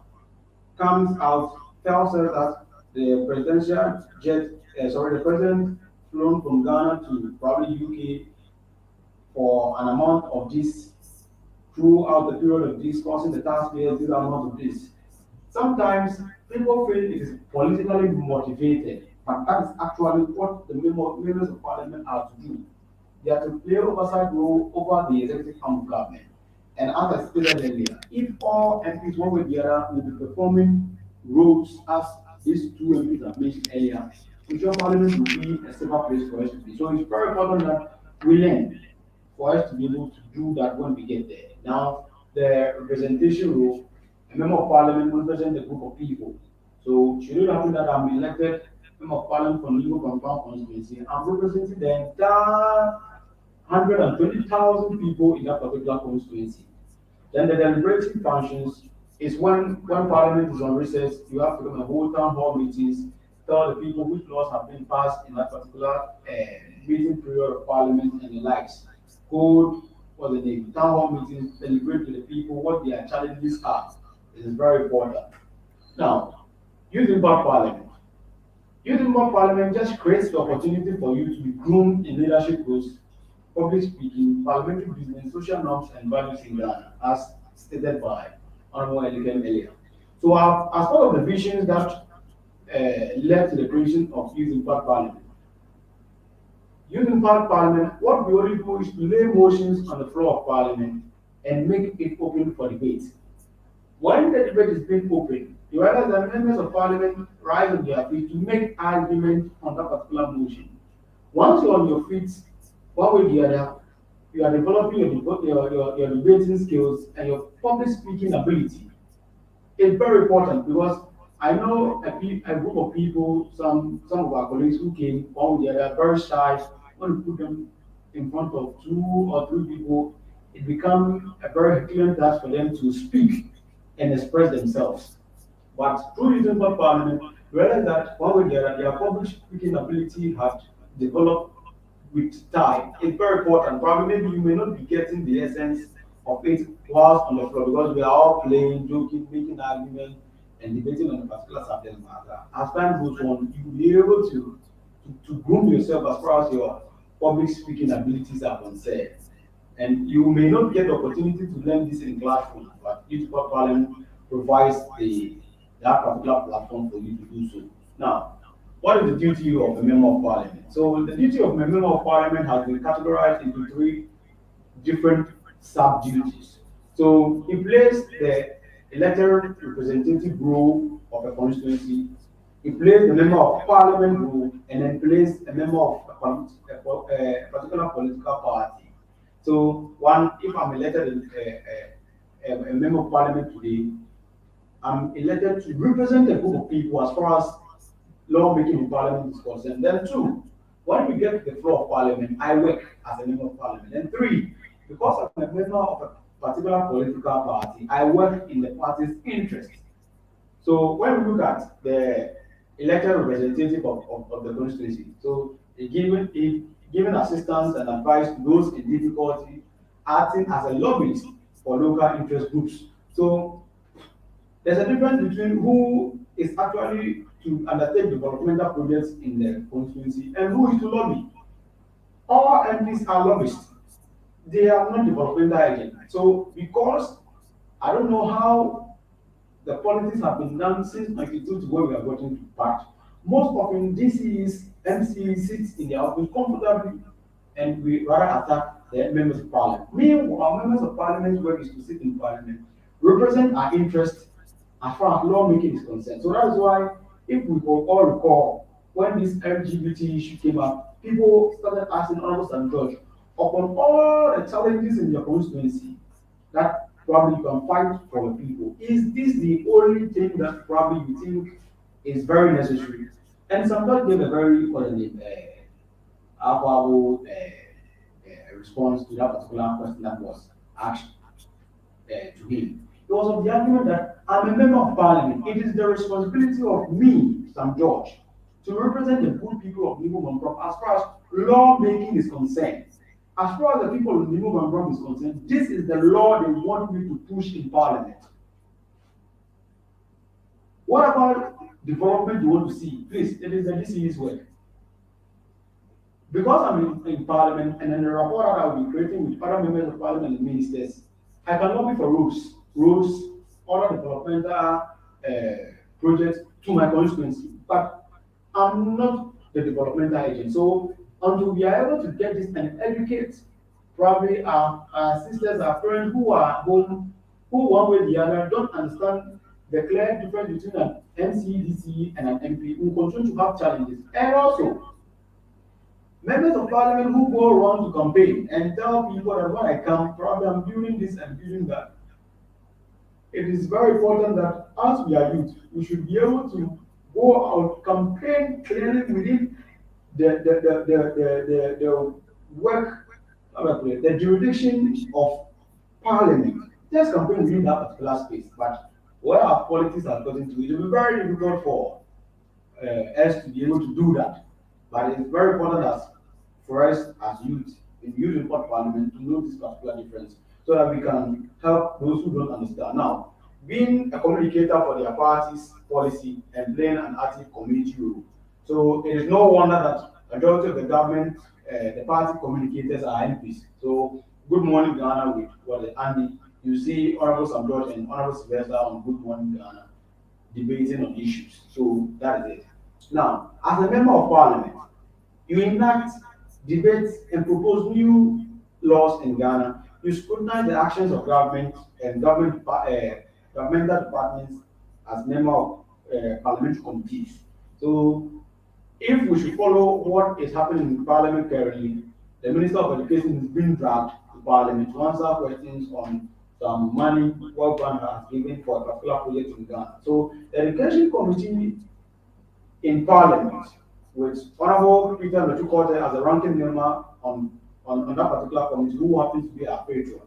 comes out, tells us that the presidential jet, the president flown from Ghana to probably UK for an amount of this throughout the period of this, causing the taxpayers this amount of this. Sometimes people feel it is politically motivated, but that is actually what the members of parliament are to do. They are to play oversight role over the executive arm of government. And as I stated earlier, if all MPs, one way or the other, will be performing roles as these two MPs have mentioned earlier, I'm sure Parliament will be a safer place for us to be. So it's very important that we learn for us to be able to do that when we get there. Now, the representation role, a member of parliament represents a group of people. So, should it happen that I'm elected member of parliament from Igbo compound constituency, I'm representing the entire 120,000 people in that particular constituency. Then the deliberative functions is when Parliament is on recess, you have to come and hold town hall meetings, tell the people which laws have been passed in that particular meeting period of Parliament and the likes. Hold what the name, town hall meetings, deliberate to the people what their challenges are. This is very important. Now, youth impact Parliament. Youth impact Parliament just creates the opportunity for you to be groomed in leadership roles, public speaking, parliamentary business, social norms, and values in Ghana, as stated by Honorable Elikem earlier. So, as part of the visions that led to the creation of Youth Impact Parliament, Youth Impact Parliament, what we only do is to lay motions on the floor of Parliament and make it open for debate. When the debate is being open, you realize that members of Parliament rise on their feet to make argument on that particular motion. Once you're on your feet, one way or the other, you are developing your debating skills and your public speaking ability. It's very important because I know a group of people, some of our colleagues who came, one way or the other, very shy. When you put them in front of two or three people, it becomes a very Herculean task for them to speak and express themselves. But through using parliament, realize that one way or the other, their public speaking ability has developed with time. It's very important. Probably maybe you may not be getting the essence of it whilst on the floor because we are all playing, joking, making arguments, and debating on a particular subject matter. As time goes on, you will be able to groom yourself as far as your public speaking abilities are concerned. And you may not get the opportunity to learn this in classroom, but Youth Parliament provides that particular platform for you to do so. Now, what is the duty of a member of parliament? So the duty of a member of parliament has been categorized into three different sub-duties. So he plays the elected representative role of a constituency, he plays the member of parliament role, and then plays a member of a particular political party. So one, if I'm elected a member of parliament today, I'm elected to represent a group of people as far as lawmaking in parliament is concerned. Then two, When we get to the floor of parliament, I work as a member of parliament. And three, because I'm a member of a particular political party, I work in the party's interest. So when we look at the elected representative of the constituency, so giving assistance and advice to those in difficulty, acting as a lobbyist for local interest groups. So there's a difference between who is actually to undertake developmental projects in the constituency and who is to lobby. All MPs are lobbyists. They are not developmental agents. So because I don't know how the politics have been done since 92 to where we are getting to part. Most often DCs, MCs sits in their office comfortably and we rather attack the members of parliament. Meanwhile, members of parliament's work is to sit in parliament, represent our interests as far as lawmaking is concerned. So that's why, if we all recall, when this LGBT issue came up, people started asking Honorable St. George, upon all the challenges in your constituency, that probably you can fight for the people. Is this the only thing that probably you think is very necessary? And somebody gave a very affable response to that particular question that was asked to him. It was of the argument that I'm a member of parliament. It is the responsibility of me, Sam George, to represent the good people of Nibo Mambrom as far as lawmaking is concerned. As far as the people of Nibo Mambrom is concerned, this is the law they want me to push in parliament. What about development you want to see? Please, it is the DCE's work. Because I'm in parliament and then the report that I'll be creating with other members of parliament and ministers, I can lobby for roads, other developmental projects to my constituency. But I'm not the developmental agent. So until we are able to get this and educate probably our sisters, our friends who are home, who one way or the other don't understand the clear difference between an MCDC and an MP, who continue to have challenges. And also, members of parliament who go around to campaign and tell people that when I come, probably I'm doing this and doing that. It is very important that as we are youth, we should be able to go out, campaign clearly within the work, the jurisdiction of parliament. Just campaign within that particular space. But where our politics are gotten to, it will be very difficult for us to be able to do that. But it's very important as for us as youth in youth import parliament to know this particular difference so that we can help those who don't understand. Now, being a communicator for their party's policy and playing an active community role. So it is no wonder that majority of the government, the party communicators are MPs. So Good Morning Ghana with Andy, you see Honorable Sam George and Honorable Sylvester on Good Morning Ghana debating on issues. So that is it. Now, as a member of parliament, you enact, debate, and propose new laws in Ghana. You scrutinize the actions of government and governmental departments as member of parliamentary committees. So, if we should follow what is happening in parliament currently, the Minister of Education is being dragged to parliament to answer questions on some money World Bank has given for a particular project in Ghana. So, the Education Committee in Parliament, with Honorable Peter Metukote as a ranking member on that particular committee, who happens to be our patron,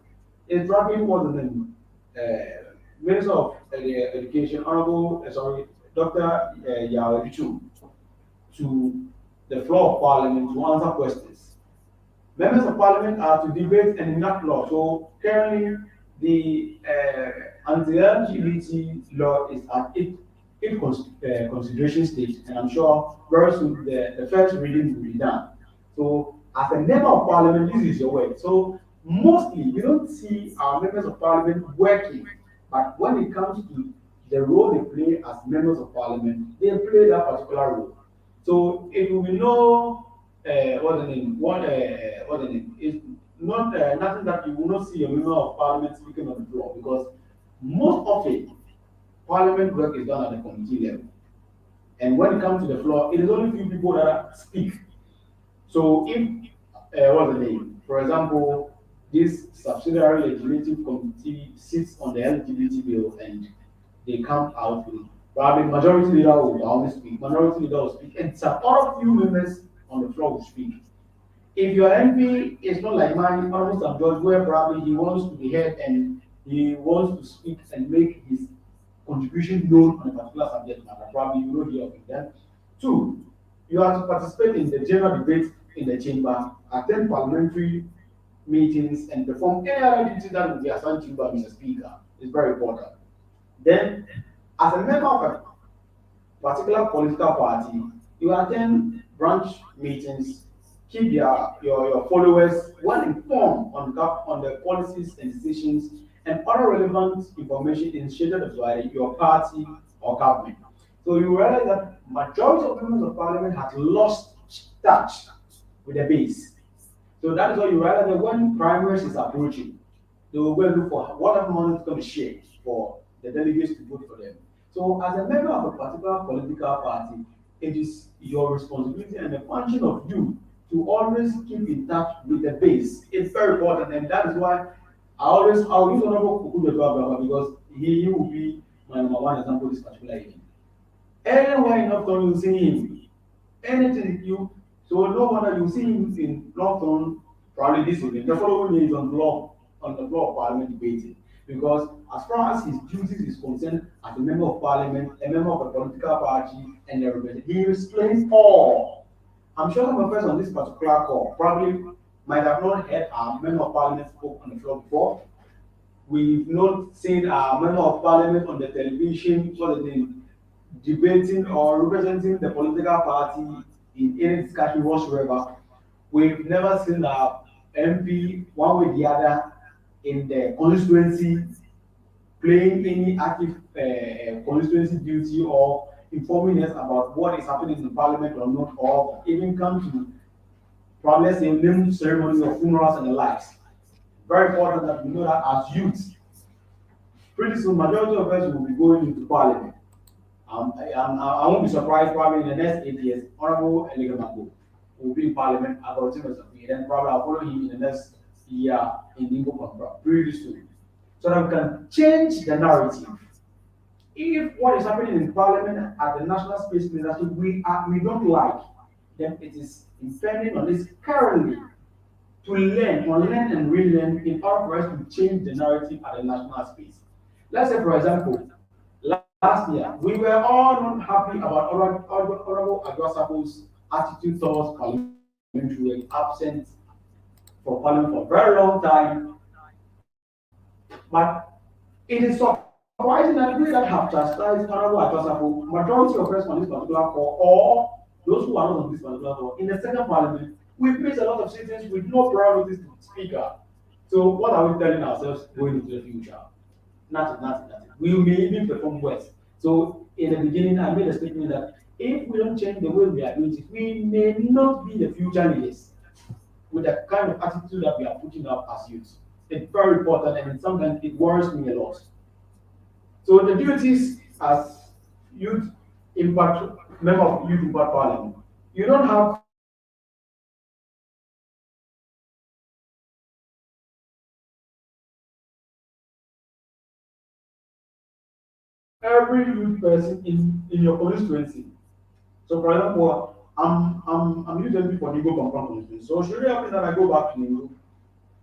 is dragging what the name, Minister of Education, Dr. Yao Ichu, to the floor of Parliament to answer questions. Members of Parliament are to debate and enact law. So currently, the anti-LGBT law is at its consideration stage, and I'm sure very soon the first reading will be done. So, as a member of parliament, this is your work. So, mostly we don't see our members of parliament working, but when it comes to the role they play as members of parliament, they play that particular role. So, it will be no what's the name? What's the name? It's not nothing that you will not see a member of parliament speaking on the floor, because most of it parliament work is done at the committee level. And when it comes to the floor, it is only few people that speak. So if, what's the name? For example, this subsidiary legislative committee sits on the LGBT bill and they come out with it. Probably majority leader will only speak, minority leader will speak, and some other few members on the floor will speak. If your MP is not like mine, almost a judge where probably he wants to be heard and he wants to speak and make his contribution known on a particular subject matter, probably you will hear of it then. Two, you have to participate in the general debate in the chamber, attend parliamentary meetings, and perform any other duties that will be assigned to you by Mr. Speaker. It's very important. Then, as a member of a particular political party, you attend branch meetings, keep your followers well informed on the policies and decisions and other relevant information initiated by your party or government. So you realize that majority of members of parliament has lost touch with the base. So that is why you realize that when primaries is approaching, they will go and look for what money is going to share for the delegates to vote for them. So as a member of a particular political party, it is your responsibility and the function of you to always keep in touch with the base. It's very important, and that is why I'll use Honorable Kukudo because he will be my number one example this particular event. Anywhere in Northern, you see him. Anything you so no wonder you see him in Northern probably this evening. The following day is on the floor of Parliament debating. Because as far as his duties is concerned, as a member of Parliament, a member of a political party, and a representative, he explains all. I'm sure some of us on this particular call probably might have not heard our member of Parliament spoke on the floor before. We've not seen our member of Parliament on the television for the debating or representing the political party in any discussion whatsoever. We've never seen our MP one way or the other in the constituency playing any active constituency duty or informing us about what is happening in the parliament or not, or even come to probably say name ceremonies or funerals and the likes. Very important that we know that as youths, pretty soon majority of us will be going into parliament. I won't be surprised probably in the next 8 years, Honorable Elikem will be in Parliament about Timothy. Then probably I'll follow him in the next year in Ingo pretty soon. So that we can change the narrative. If what is happening in Parliament at the National Space Ministry we don't like, then it is impending on this currently to unlearn and relearn in order for us to change the narrative at the national space. Let's say, for example, last year, we were all not happy about Honorable Agbo attitude towards parliamentary, absent for parliament for a very long time. But it is surprising that we that have chastised Honorable Agbo, majority of us on this particular call, or those who are not on this particular call, in the second parliament, we face a lot of citizens with no priorities to speaker. So what are we telling ourselves going into the future? Nothing. We may even perform worse. So in the beginning, I made a statement that if we don't change the way we are doing it, we may not be the future leaders with the kind of attitude that we are putting up as youth. It's very important, and sometimes it worries me a lot. So the duties as youth impact member of youth impact parliament, you don't have every youth person in your constituency. So for example, I'm using for Nigo constituency. So should it happen that I go back to Nigo,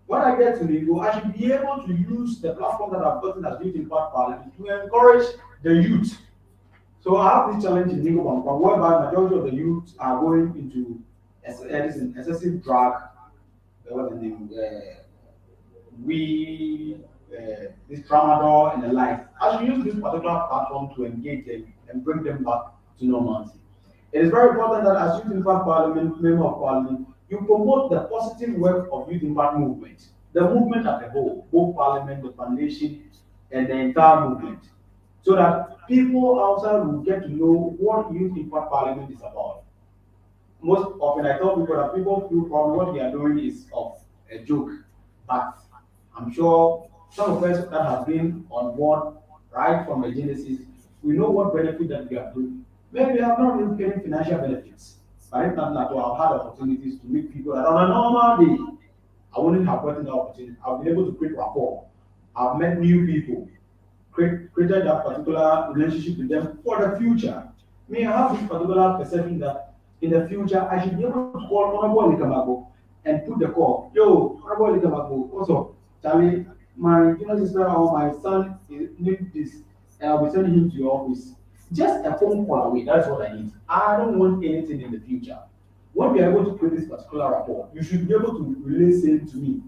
when I get to Nigo, I should be able to use the platform that I've gotten as Youth Impact Parliament to encourage the youth. So I have this challenge in Nigo whereby majority of the youth are going into excessive drug, what the name, this tramadol and the like. I should use this particular platform to engage them and bring them back to normality. It is very important that as Youth Impact Parliament, member of Parliament, you promote the positive work of Youth Impact movement, the movement as a whole, both Parliament, the foundation, and the entire movement, so that people outside will get to know what Youth Impact Parliament is about. Most often, I tell people that people feel probably what they are doing is of a joke, but I'm sure some of us that have been on board right from the genesis, we know what benefit that we are doing. Maybe we have not really getting financial benefits, but if not at all, I've had opportunities to meet people that on a normal day, I wouldn't have gotten the opportunity. I've been able to create rapport. I've met new people, created that particular relationship with them for the future. I have this particular perception that in the future, I should be able to call Honorable Elikem and put the call. Yo, Honorable Elikem, what's up? Charlie, my sister or my son need this, and I'll be sending him to your office. Just a phone call away. That's what I need. I don't want anything in the future. When we are able to create this particular rapport, you should be able to relay same to me.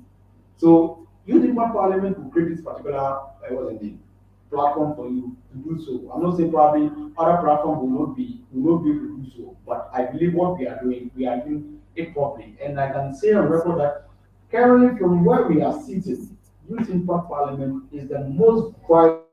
So you think what Parliament will create this particular what's the name platform for you to do so? I'm not saying probably other platforms will not be able to do so, but I believe what we are doing it properly, and I can say on record that currently from where we are seated, Youth Impact Parliament is the most vibrant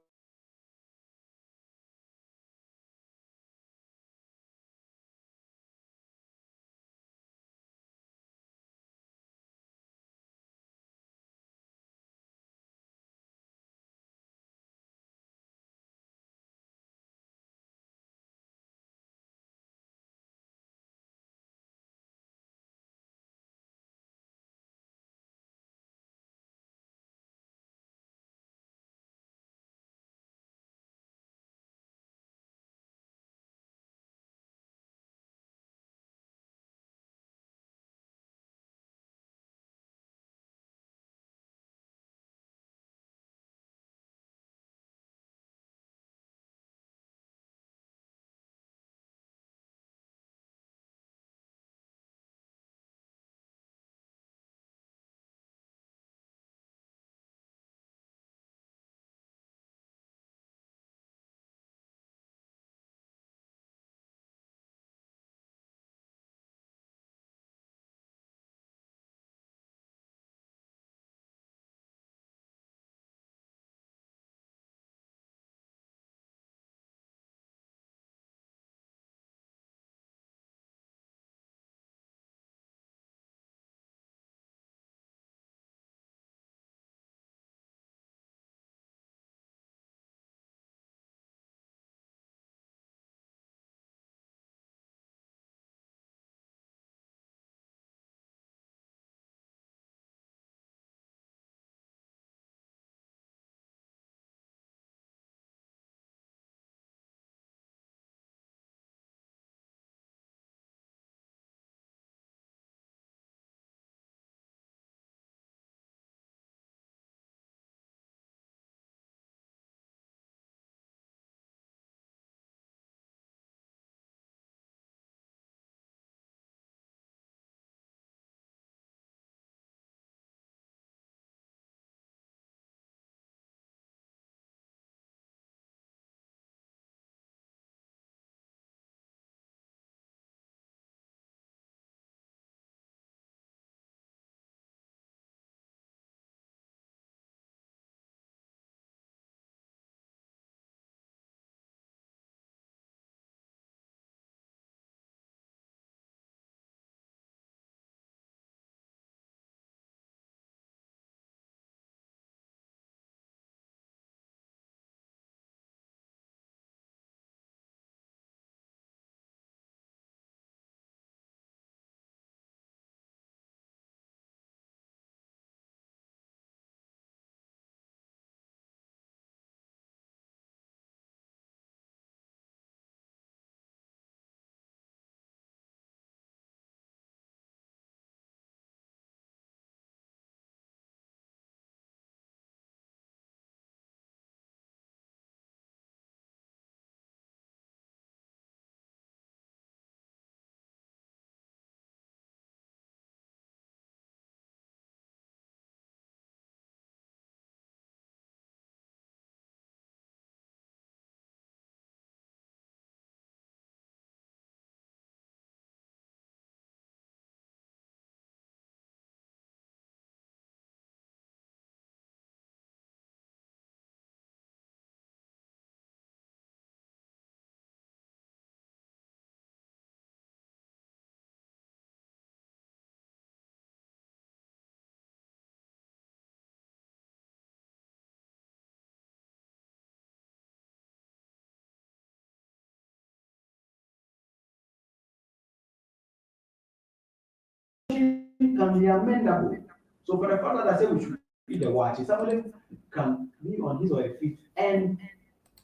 can be amendable. So for the fact that I say we should eat the watch, somebody can be on his or her feet and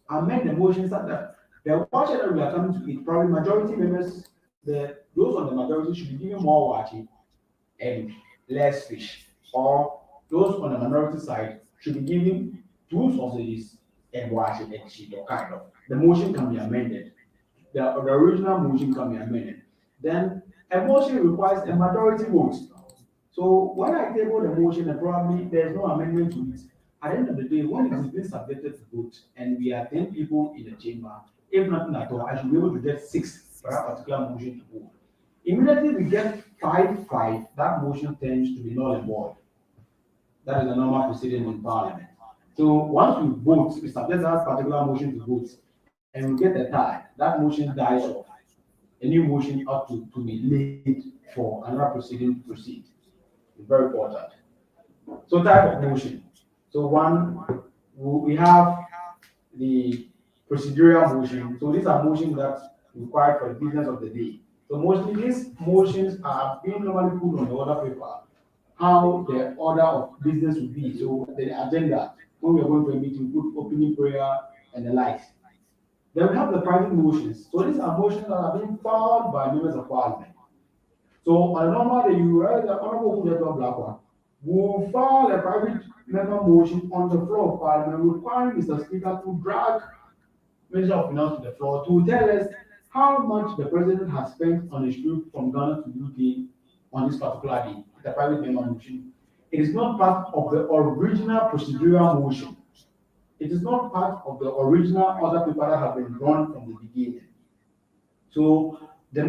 amend the motion such that the watch that we are coming to eat, probably majority members those on the majority should be given more water and less fish, or those on the minority side should be given two sausages and water and sheet, or kind of. The motion can be amended. The original motion can be amended. Then a motion requires a majority vote. So when I table the motion and probably there's no amendment to it, at the end of the day, when it is being subjected to vote and we are 10 people in the chamber, if nothing at all, I should be able to get 6 for that particular motion to vote. Immediately we get 5-5, that motion tends to be null and void. That is the normal proceeding in Parliament. So once we vote, we subject that particular motion to vote, and we get a tie, that motion dies off. A new motion ought to be laid for another proceeding to proceed. It's very important. So type of motion. So one, we have the procedural motion. So these are motions that required for the business of the day. So mostly these motions are being normally put on the order paper, how the order of business will be. So the agenda, when we are going to a meeting, put opening prayer and the likes. Then we have the private motions. So these are motions that are being filed by members of parliament. So on a normal day, you write the Honorable Kudeto Blackwa will file a private member motion on the floor of parliament requiring Mr. Speaker to drag Minister of Finance to the floor to tell us how much the president has spent on his trip from Ghana to UK on this particular day. The private member motion. It is not part of the original procedural motion. It is not part of the original other paper that have been run from the beginning. So the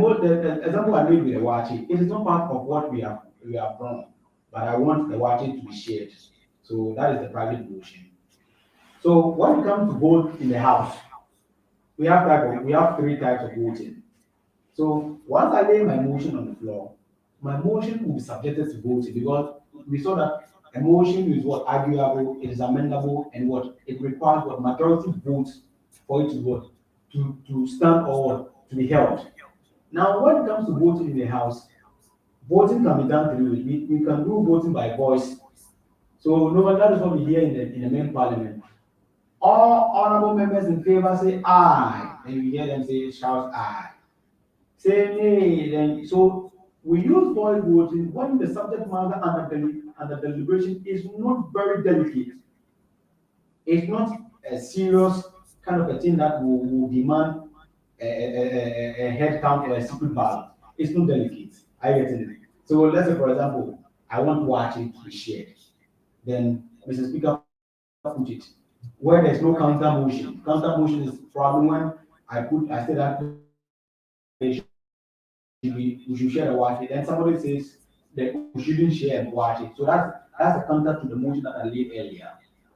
example I made with the Wachi, it is not part of what we have run, but I want the Wachi to be shared. So that is the private motion. So when it comes to vote in the House, we have 3 types of voting. So once I lay my motion on the floor, my motion will be subjected to voting because we saw that a motion is what arguable, it is amendable, and what it requires what majority votes for it to vote to stand or to be held. Now, when it comes to voting in the House, voting can be done through we can do voting by voice. So no, that is what we hear in the main parliament. All honorable members in favor say aye, and we hear them say shout aye. Say nay, then so we use voice voting when the subject matter under deliberation is not very delicate. It's not a serious kind of a thing that will demand a head count or a secret ballot. It's not delicate. I get it. So let's say, for example, I want watching to be shared. Then Mr. Speaker put it where there's no counter motion. Counter motion is probably when I say that we should share the watch. Then somebody says that we shouldn't share the watch. So that's a counter to the motion that I laid earlier.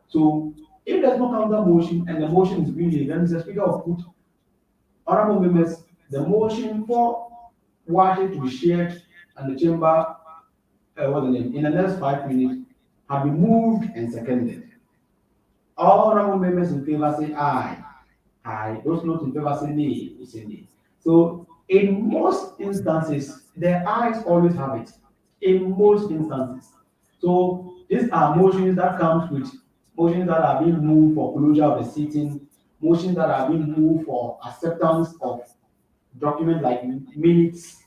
So if there's no counter motion and the motion is being laid, then Mr. Speaker will put honorable members the motion for watching to be shared and the chamber in the next 5 minutes have been moved and seconded. All honorable members in favor say aye. Aye. Those not in favor say nay. We say nay. So in most instances, the ayes always have it. In most instances. So these are motions that comes with motions that are being moved for closure of the sitting, motions that are being moved for acceptance of document like minutes,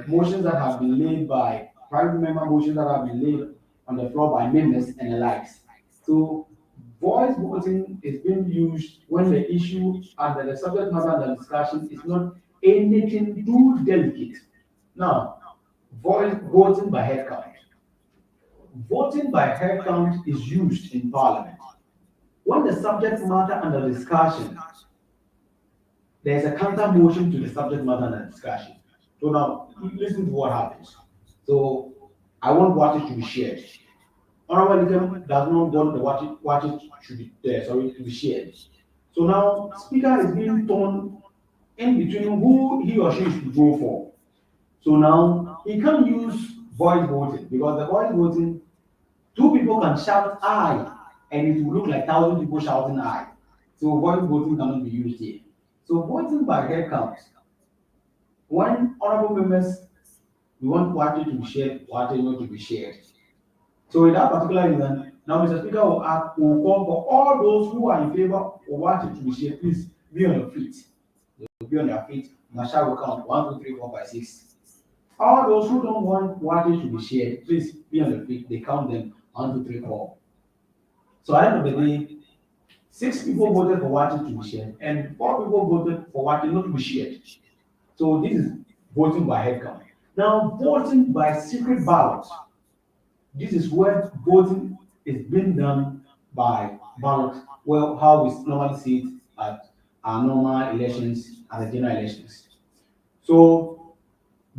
motions that have been laid by private member, motions that have been laid on the floor by members and the likes. So voice voting is being used when the issue under the subject matter under discussion is not anything too delicate. Now, voice voting by head count. Voting by head count is used in Parliament when the subject matter under discussion there's a counter motion to the subject matter under discussion. So now listen to what happens. So I want what it to be shared. Honorable Elikem does not want the what it should be to be shared. So now speaker is being torn in between who he or she should go for. So now he can't use voice voting because the voice voting, 2 people can shout aye and it will look like 1,000 people shouting aye. So voice voting cannot be used here. So voting by head count. When honorable members, we want what to be shared, what not to be shared. So in that particular event, now Mr. Speaker will call for all those who are in favor of what to be shared, please be on your feet. They'll be on their feet. Marshal will count 1, 2, 3, 4, 5, 6. All those who don't want water to be shared, please be on the feet. They count them 1, 2, 3, 4. So at the end of the day, 6 people voted for water to be shared, and 4 people voted for water not to be shared. So this is voting by head count. Now, voting by secret ballot. This is where voting is being done by ballot. Well, how we normally see it at our normal elections, at the general elections. So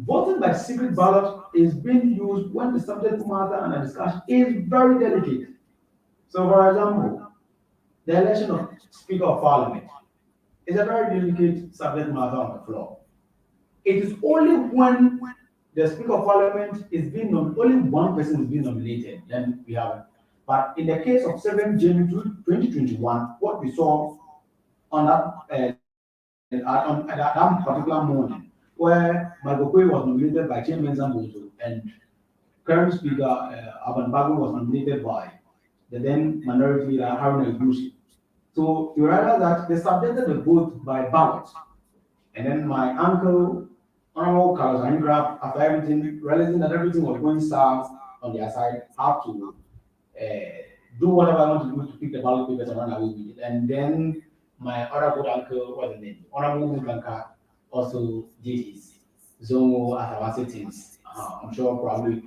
voting by secret ballot is being used when the subject matter and the discussion is very delicate. So, for example, the election of Speaker of Parliament is a very delicate subject matter on the floor. It is only when the Speaker of Parliament is being only one person is being nominated, then we have it. But in the case of 7 January 2021, what we saw on that particular morning, where Michael was nominated by Chairman Zambozo and current Speaker Amanor was nominated by the then minority leader Haruna Ibushi. So you realize that they subjected the vote by ballot. And then my uncle, Honorable Carlos Angraf, after everything, realizing that everything was going south on their side, had to do whatever I want to do to pick the ballot papers and run away with it. And then my other good uncle, what's the name? Honorable Muganka also did his Zongo as our settings. I'm sure probably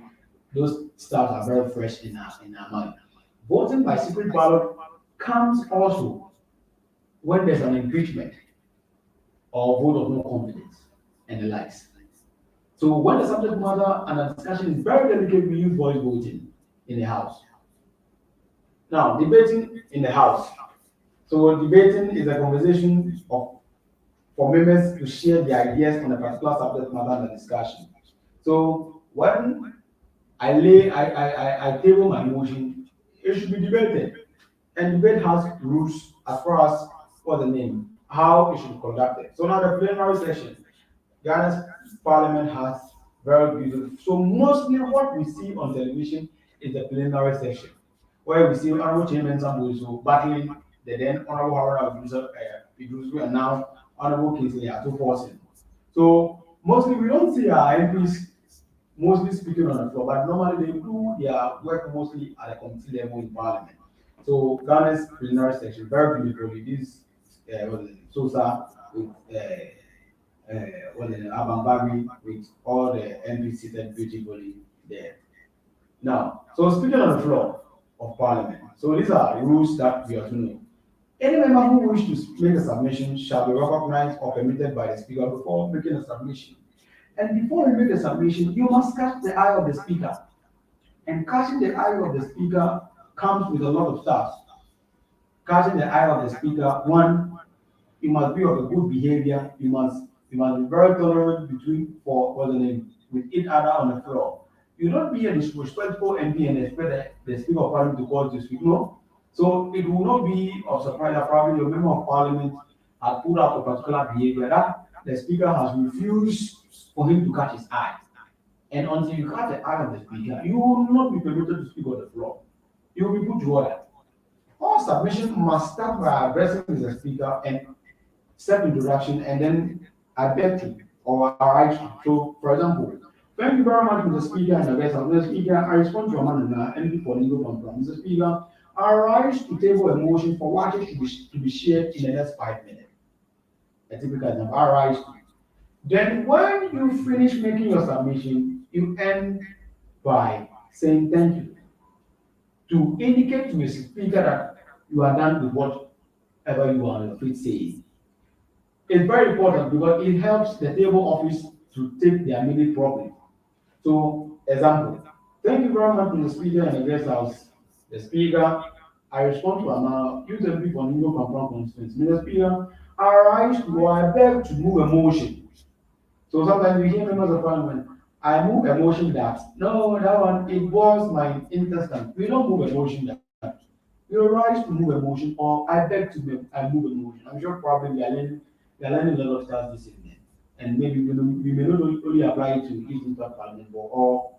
those stuff are very fresh in our mind. Voting by secret ballot comes also when there's an impeachment or vote of no confidence and the likes. So when the subject matter and the discussion is very delicate, we use voice voting in the House. Now, debating in the House. So debating is a conversation for members to share their ideas on a particular subject matter and the discussion. So when I table my motion, it should be debated. And debate has rules as far as what's the name, how it should be conducted. So now the plenary session, Ghana's parliament has very beautiful. So mostly what we see on television is the plenary session, where we see Honorable Chairman Sambuiso battling the then Honorable Haruna Idrusu and now Honorable Kingsley Ato forcing. So mostly we don't see our MPs mostly speaking on the floor, but normally they do their work mostly at the committee level in parliament. So Ghana's plenary section, very beautifully, this what is it, Sosa with what is it, Abambari with all the MPs seated beautifully there. Now, so speaking on the floor of parliament, so these are rules that we have to know. Any member who wishes to make a submission shall be recognized or permitted by the speaker before making a submission. And before you make a submission, you must catch the eye of the speaker. And catching the eye of the speaker comes with a lot of stuff. Catching the eye of the speaker, one, you must be of a good behavior. You must be very tolerant between for what's the name with each other on the floor. You don't be a disrespectful MP and expect the speaker of parliament to call to speak. No. So it will not be of surprise that probably your member of parliament has put out a particular behavior that the speaker has refused for him to catch his eye. And until you catch the eye of the speaker, you will not be permitted to speak on the floor. You will be put to order. All submission must start by addressing the speaker and self-introduction, and then I beg to or I write to. So, for example, thank you very much, Mr. Speaker, and the rest of the speaker. I respond to Amanor and for legal compromise. Mr. Speaker, I rise to table a motion for what to be shared in the next 5 minutes. A typical example. I rise to. Then, when you finish making your submission, you end by saying thank you to indicate to the speaker that you are done with whatever you are on your feet saying. It's very important because it helps the table office to take their minute properly. So, example, thank you very much to the speaker and the guest house. The speaker, I respond to Amana, use MP for New York constituency. Mr. Speaker, I rise to or I beg to move a motion. So sometimes we hear members of parliament, I move a motion that, no, that one, it was my intestine. We don't move a motion that. We rise to move a motion or I beg to I move a motion. I'm sure probably we are learning a lot of stuff this evening. And maybe we may not only apply it to East Parliament but all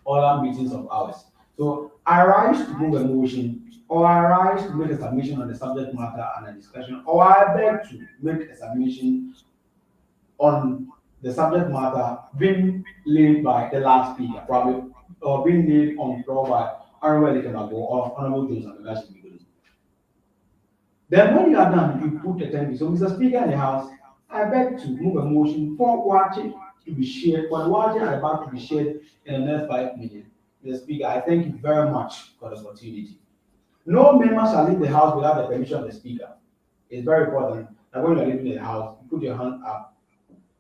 other meetings of ours. So I rise to move a motion, or I rise to make a submission on the subject matter and a discussion, or I beg to make a submission on the subject matter being laid by the last speaker, probably, or being laid on floor by Honorable Elikem or Honorable Joseph Amegashie-Viglo. Then when you are done, you put the 10 minutes. So Mr. Speaker in the House, I beg to move a motion for Wache to be shared, for the Wache and about to be shared in the next 5 minutes. Mr. Speaker, I thank you very much for the opportunity. No member shall leave the House without the permission of the Speaker. It's very important that when you are leaving the House, you put your hand up,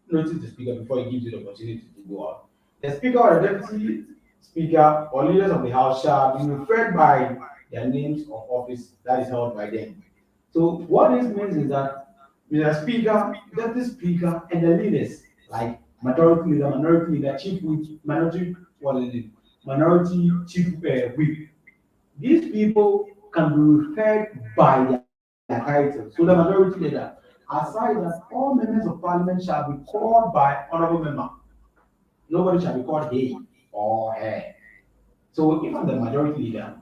notice the Speaker before he gives you the opportunity to go out. The Speaker or the Deputy Speaker or leaders of the House shall be referred by their names of office that is held by them. So what this means is that Mr. Speaker, Deputy Speaker, and the leaders like Majority Leader, Minority Leader, Chief Whip, Minority Chief Whip. These people can be referred by their title. So the Majority Leader, aside that all members of Parliament shall be called by honorable member. Nobody shall be called he or her. So if I'm the Majority Leader,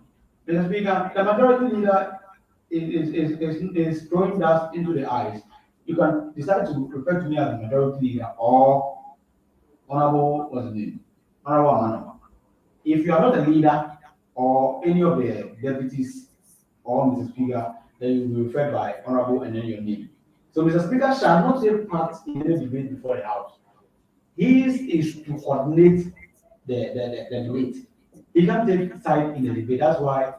Mr. Speaker, the Majority Leader is throwing dust into the eyes. You can decide to refer to me as the Majority Leader or Honorable, what's the name? Honorable Amanor. If you are not a leader or any of the deputies or Mr. Speaker, then you will be referred by Honorable and then your name. So Mr. Speaker shall not take part in any debate before the House. His is to coordinate the debate. He can't take side in the debate. That's why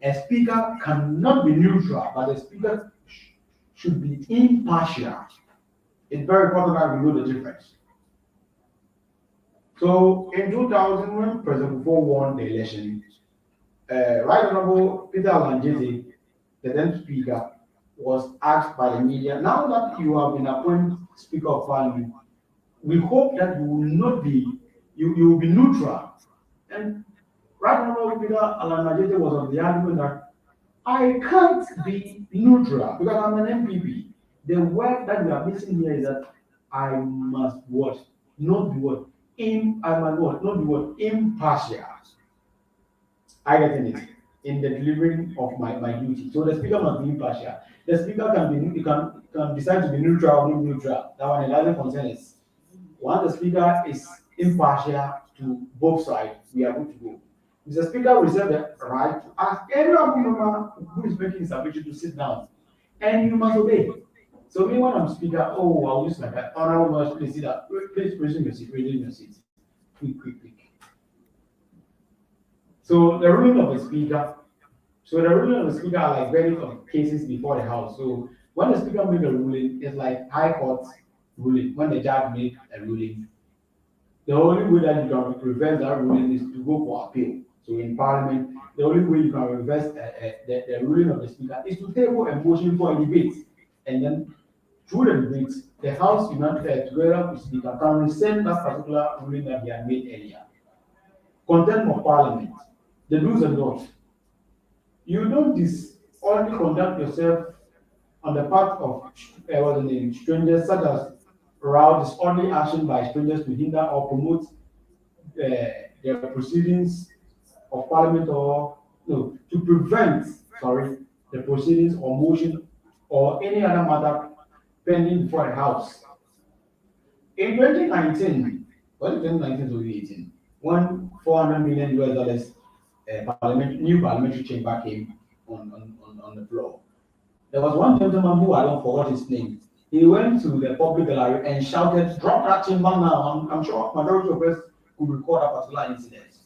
a speaker cannot be neutral, but a speaker should be impartial. It's very important that we know the difference. So in 2000, when President Kufuor won the election, Right Honorable Peter Alanjeze, the then Speaker, was asked by the media, now that you have been appointed Speaker of Parliament, we hope that you will not be, you will be neutral. And Right Honorable Peter Alanjeze was of the argument that I can't be neutral because I'm an MPP. The word that we are missing here is that I must what? Not be what? I must what? Not be what? Impartial. I get it in the delivering of my duty. So the speaker must be impartial. The speaker can decide to be neutral or not neutral. That one it doesn't concern us. Once the speaker is impartial to both sides, we are good to go. Mr. Speaker reserves the right to ask any member who is making his submission to sit down, and you must obey. So me when I'm speaker, oh, I'll use like that. Honorable, please sit down. Please resume your seat. Resume your seat. Quick, quick, quick. So the ruling of the speaker. So the ruling of the speaker are like verdict of cases before the House. So when the speaker makes a ruling, it's like High Court ruling. When the judge makes a ruling, the only way that you can reverse that ruling is to go for appeal. So in Parliament, the only way you can reverse the ruling of the speaker is to table a motion for a debate, and then through the debate, the House United together with the Speaker can rescind that particular ruling that they had made earlier. Contempt of Parliament, the do's and don'ts. You don't only conduct yourself on the part of strangers, such as around disorderly action by strangers to hinder or promote the proceedings of Parliament or no, to prevent, the proceedings or motion or any other matter pending before the House. In 2019, was it 2019 to 2018, when $400 million new parliamentary chamber came on the floor. There was one gentleman who I don't forget his name. He went to the public gallery and shouted, "Drop that chamber now." I'm sure majority of us could record that particular incident.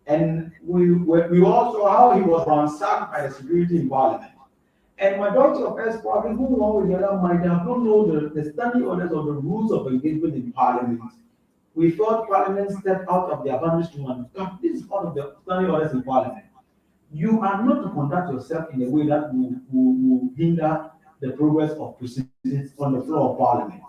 And we also saw how he was ransacked by the security in Parliament. And majority of us probably who one way or the other might have not known the standing orders or the rules of engagement in Parliament. We thought Parliament stepped out of their boundaries to manufacture. This is part of the standing orders in Parliament. You are not to conduct yourself in a way that will hinder the progress of proceedings on the floor of Parliament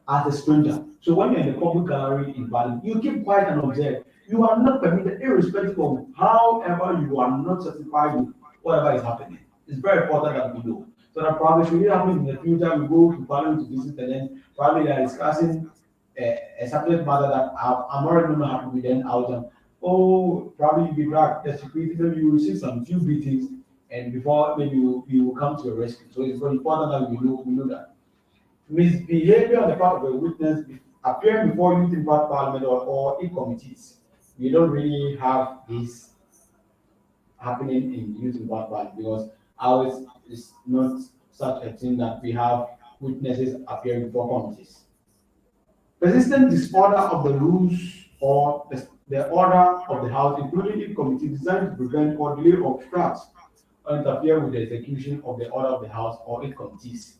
as a stranger. So when you're in the public gallery in Parliament, you keep quiet and observe. You are not permitted, irrespective of however you are not satisfied with whatever is happening. It's very important that we know. So that probably should it happen in the future, we go to Parliament to visit and then probably they are discussing a subject matter that I'm already not happy with, then I'll oh, probably you'll be dragged, the security, maybe you will receive some few beatings, and before maybe you will come to your rescue. So it's very important that we know that. Misbehavior on the part of a witness appearing before youth impact parliament or in committees. We don't really have this happening in youth impact parliament because ours is not such a thing that we have witnesses appearing before committees. Persistent disorder of the rules or the order of the House, including if committee designed to prevent or delay or obstruct or interfere with the execution of the order of the House or its committees.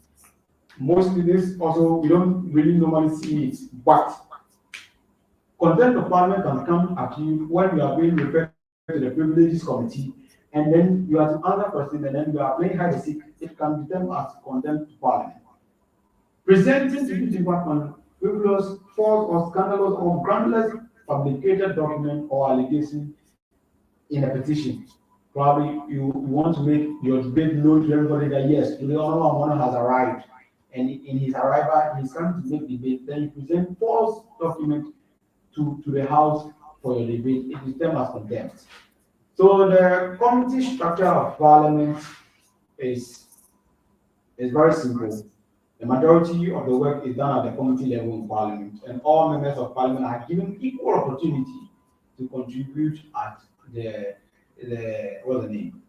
Mostly this also, we don't really normally see it, but contempt of parliament can come at you when you are being referred to the privileges committee and then you are to answer question and then you are playing hide and seek. It can be termed as contempt to parliament. Presenting to you department frivolous, false, or scandalous or groundless fabricated document or allegation in a petition. Probably you want to make your debate known to everybody that yes, the honorable Amanor has arrived, and in his arrival, he's coming to make debate. Then you present false document to the House for your debate. It is termed as contempt. So the committee structure of Parliament is very simple. The majority of the work is done at the committee level in Parliament, and all members of Parliament are given equal opportunity to contribute at the what's the name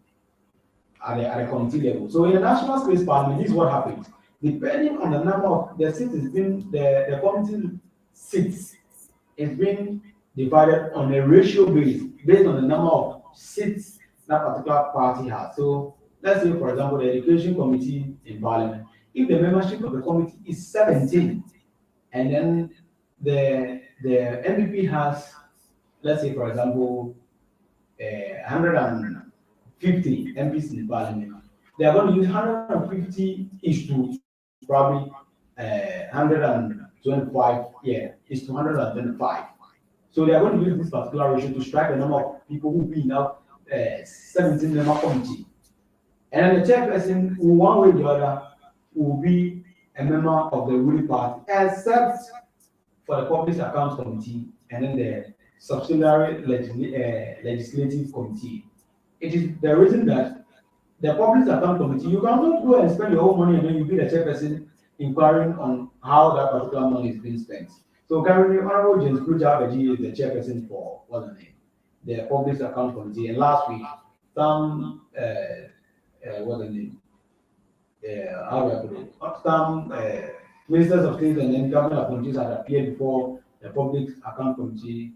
at the committee level. So in the national space Parliament, this is what happens. Depending on the number of the seats, is being the committee seats is being divided on a ratio based on the number of seats that particular party has. So let's say, for example, the Education Committee in Parliament, if the membership of the committee is 17, and then the MPP has, let's say, for example, 150 MPs in Parliament, they are going to use 150 each to probably 125, is to 125. So they are going to use this particular ratio to strike the number of people who will be in now 17 member committee. And then the chairperson, one way or the other, will be a member of the ruling party, except for the Public Accounts Committee and then the subsidiary legislative committee. It is the reason that the Public Account Committee, you cannot go and spend your own money and then you be the chairperson inquiring on how that particular money is being spent. So currently, Honorable James Kruja is the chairperson for what's the name? The Public Account Committee. And last week, some what's the name? How do I put it? Some ministers of state and then government appointees had appeared before the Public Account Committee,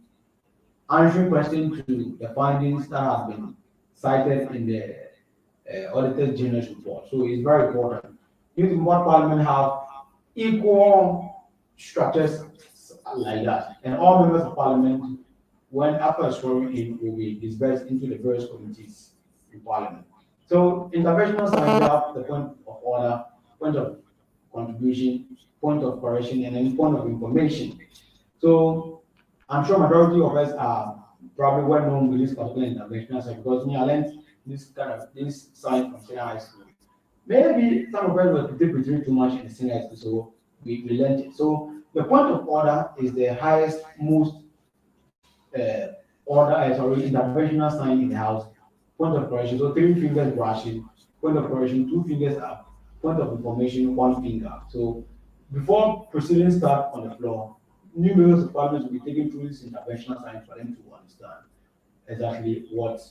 answering questions to the findings that have been cited in the Auditor General's report. So it's very important. Youth Impact Parliament have equal structures like that, and all members of Parliament, when after swearing in, will be dispersed into the various committees in Parliament. So interventional science have the point of order, point of contribution, point of correction, and then point of information. So I'm sure majority of us are probably well known with this particular interventional science because me, I learned this science from senior high school. Maybe some of us were between too much in the senior high school, so we learned it. So the point of order is the highest, most interventional sign in the house. Point of correction, so 3 fingers brushing, point of correction, 2 fingers up, point of information, 1 finger. So before proceedings start on the floor, new members of Parliament will be taken through this interventional sign for them to understand exactly what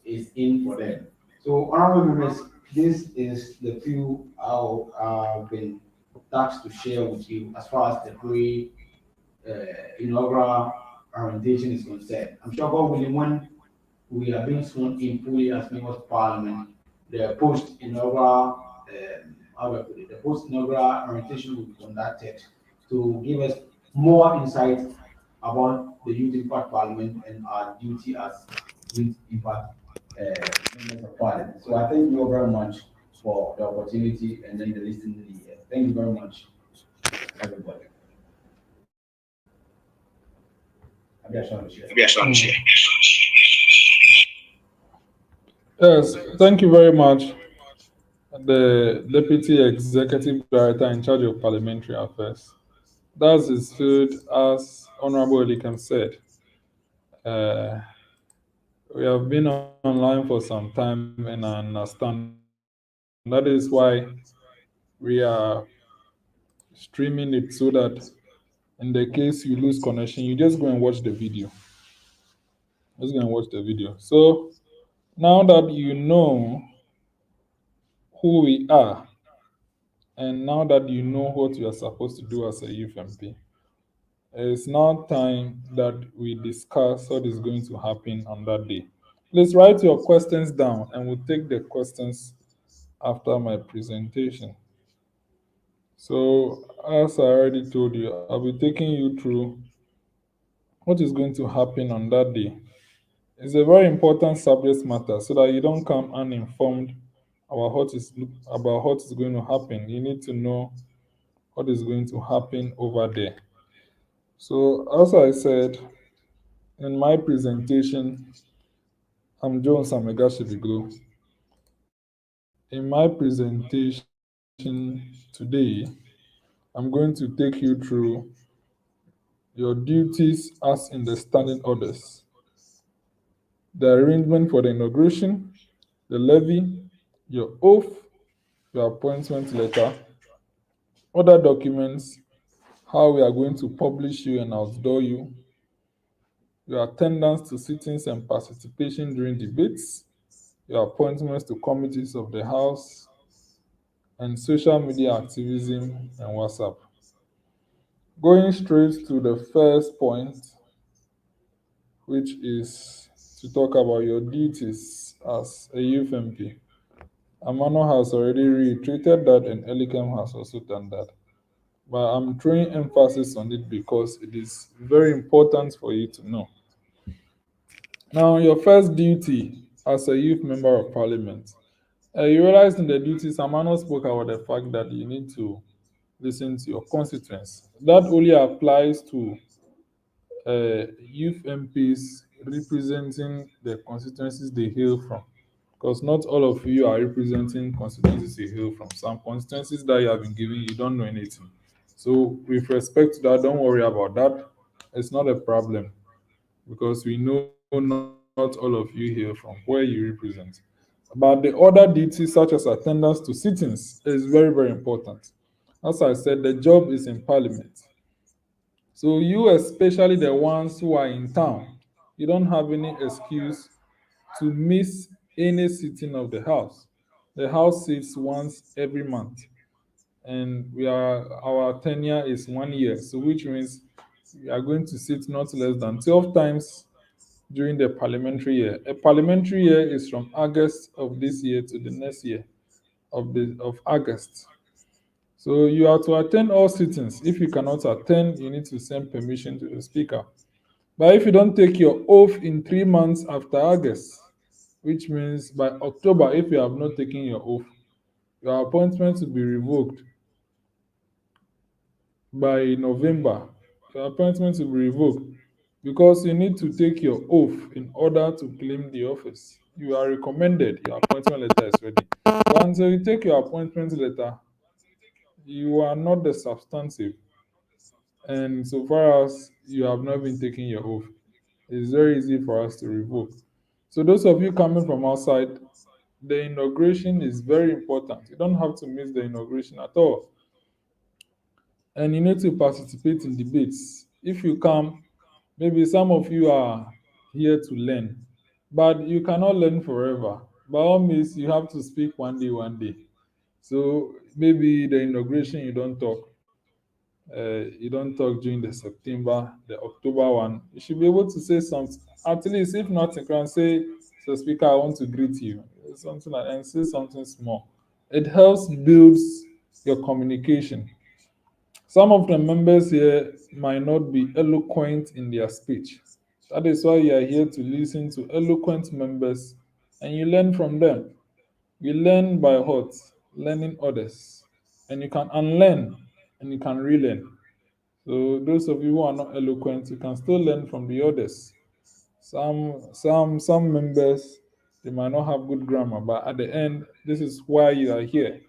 is in for them. So honorable members, this is the few I've been tasked to share with you as far as the pre-inaugural orientation is concerned. I'm sure God willing, when we are being sworn in fully as members of Parliament, the post-inaugural orientation will be conducted to give us more insight about the Youth Impact Parliament and our duty as Youth Impact members of Parliament. So I thank you very much for the opportunity and then the listening here. Thank you very much, everybody. Yes, thank you very much, the Deputy Executive Director in charge of Parliamentary Affairs. That's his field, as Honorable Elikem said. Uh, we have been online for some time, and I understand. That is why we are streaming it so that in the case you lose connection, you just go and watch the video. Just go and watch the video. So now that you know who we are, and now that you know what you are supposed to do as a youth MP, it's now time that we discuss what is going to happen on that day. Please write your questions down, and we'll take the questions after my presentation. So, as I already told you, I'll be taking you through what is going to happen on that day. It's a very important subject matter so that you don't come uninformed about what is going to happen. You need to know what is going to happen over there. So, as I said in my presentation, I'm Jones Amegashie-Viglo. In my presentation today, I'm going to take you through your duties as in the standing orders, the arrangement for the inauguration, the levy, your oath, your appointment letter, other documents, how we are going to publish you and outdoor you, your attendance to sittings and participation during debates, your appointments to committees of the House, and social media activism and WhatsApp. Going straight to the first point, which is to talk about your duties as a youth MP. Amanor has already reiterated that, and Elikem has also done that. But I'm throwing emphasis on it because it is very important for you to know. Now, your first duty as a youth member of parliament. You realize in the duties, Amanor spoke about the fact that you need to listen to your constituents. That only applies to youth MPs representing the constituencies they hail from. Because not all of you are representing constituencies you hail from. Some constituencies that you have been given, you don't know anything. So, with respect to that, don't worry about that. It's not a problem because we know not all of you hail from where you represent. But the other duties, such as attendance to sittings, is very, very important. As I said, the job is in Parliament. So you, especially the ones who are in town, you don't have any excuse to miss any sitting of the House. The House sits once every month, and our tenure is 1 year. So which means we are going to sit not less than 12 times during the parliamentary year. A parliamentary year is from August of this year to the next year of August. So you are to attend all sittings. If you cannot attend, you need to send permission to the speaker. But if you don't take your oath in 3 months after August, which means by October, if you have not taken your oath, your appointment will be revoked. By November, your appointment will be revoked because you need to take your oath in order to claim the office. You are recommended, your appointment letter is ready. But until you take your appointment letter, you are not the substantive. And so far as you have not been taking your oath, it's very easy for us to revoke. So, those of you coming from outside, the inauguration is very important. You don't have to miss the inauguration at all. And you need to participate in debates. If you come, maybe some of you are here to learn, but you cannot learn forever. By all means, you have to speak one day, one day. So maybe the inauguration you don't talk during the September, the October one. You should be able to say something. At least, if not, you can say, "So, Speaker, I want to greet you." Something like, and say something small. It helps builds your communication. Some of the members here might not be eloquent in their speech. That is why you are here to listen to eloquent members and you learn from them. You learn by what? Learning others. And you can unlearn and you can relearn. So those of you who are not eloquent, you can still learn from the others. Some members they might not have good grammar, but at the end, this is why you are here.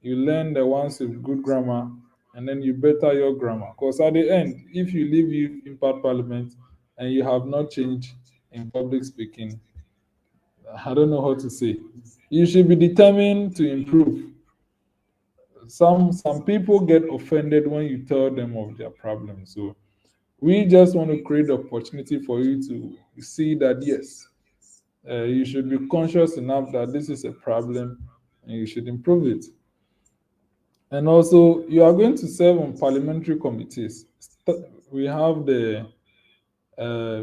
You learn the ones with good grammar and then you better your grammar. Because at the end, if you leave youth impact parliament and you have not changed in public speaking, I don't know how to say. You should be determined to improve. Some people get offended when you tell them of their problems. So we just want to create the opportunity for you to see that yes, you should be conscious enough that this is a problem and you should improve it. And also, you are going to serve on parliamentary committees. We have the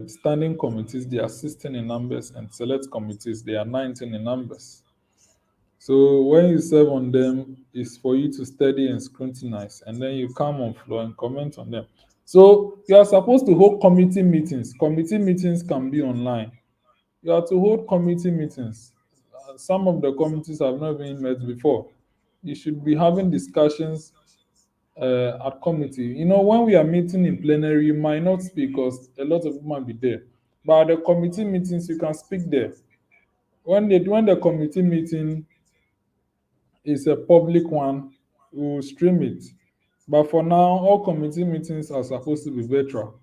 standing committees, they are 16 in numbers, and select committees, they are 19 in numbers. So when you serve on them, it's for you to study and scrutinize, and then you come on floor and comment on them. So you are supposed to hold committee meetings. Committee meetings can be online. You are to hold committee meetings. Some of the committees have not been met before. You should be having discussions at committee. You know, when we are meeting in plenary, you might not speak because a lot of people might be there. But at the committee meetings, you can speak there. When the committee meeting is a public one, we will stream it. But for now, all committee meetings are supposed to be virtual.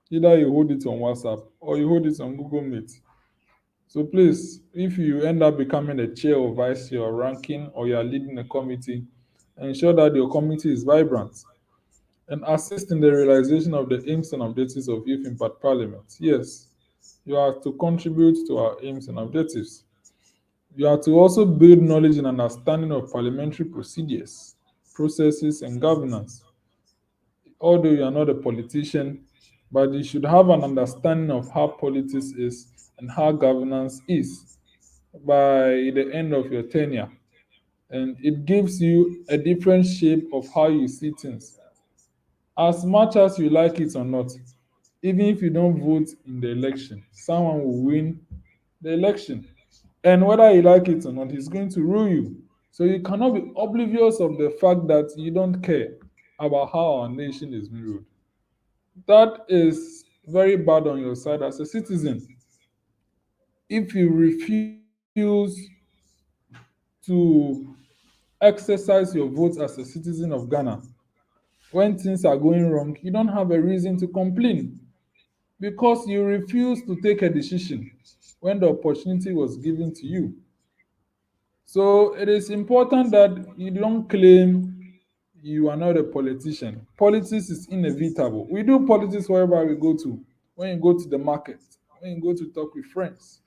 Either you hold it on WhatsApp or you hold it on Google Meet. So please, if you end up becoming a chair or vice chair or ranking or you are leading a committee, ensure that your committee is vibrant and assist in the realization of the aims and objectives of Youth Impact Parliament. Yes, you are to contribute to our aims and objectives. You are to also build knowledge and understanding of parliamentary procedures, processes, and governance. Although you are not a politician, but you should have an understanding of how politics is and how governance is by the end of your tenure. And it gives you a different shape of how you see things. As much as you like it or not, even if you don't vote in the election, someone will win the election. And whether you like it or not, he's going to rule you. So you cannot be oblivious of the fact that you don't care about how our nation is being ruled. That is very bad on your side as a citizen. If you refuse to exercise your vote as a citizen of Ghana, when things are going wrong, you don't have a reason to complain because you refuse to take a decision when the opportunity was given to you. So it is important that you don't claim you are not a politician. Politics is inevitable. We do politics wherever we go to. When you go to the market, when you go to talk with friends,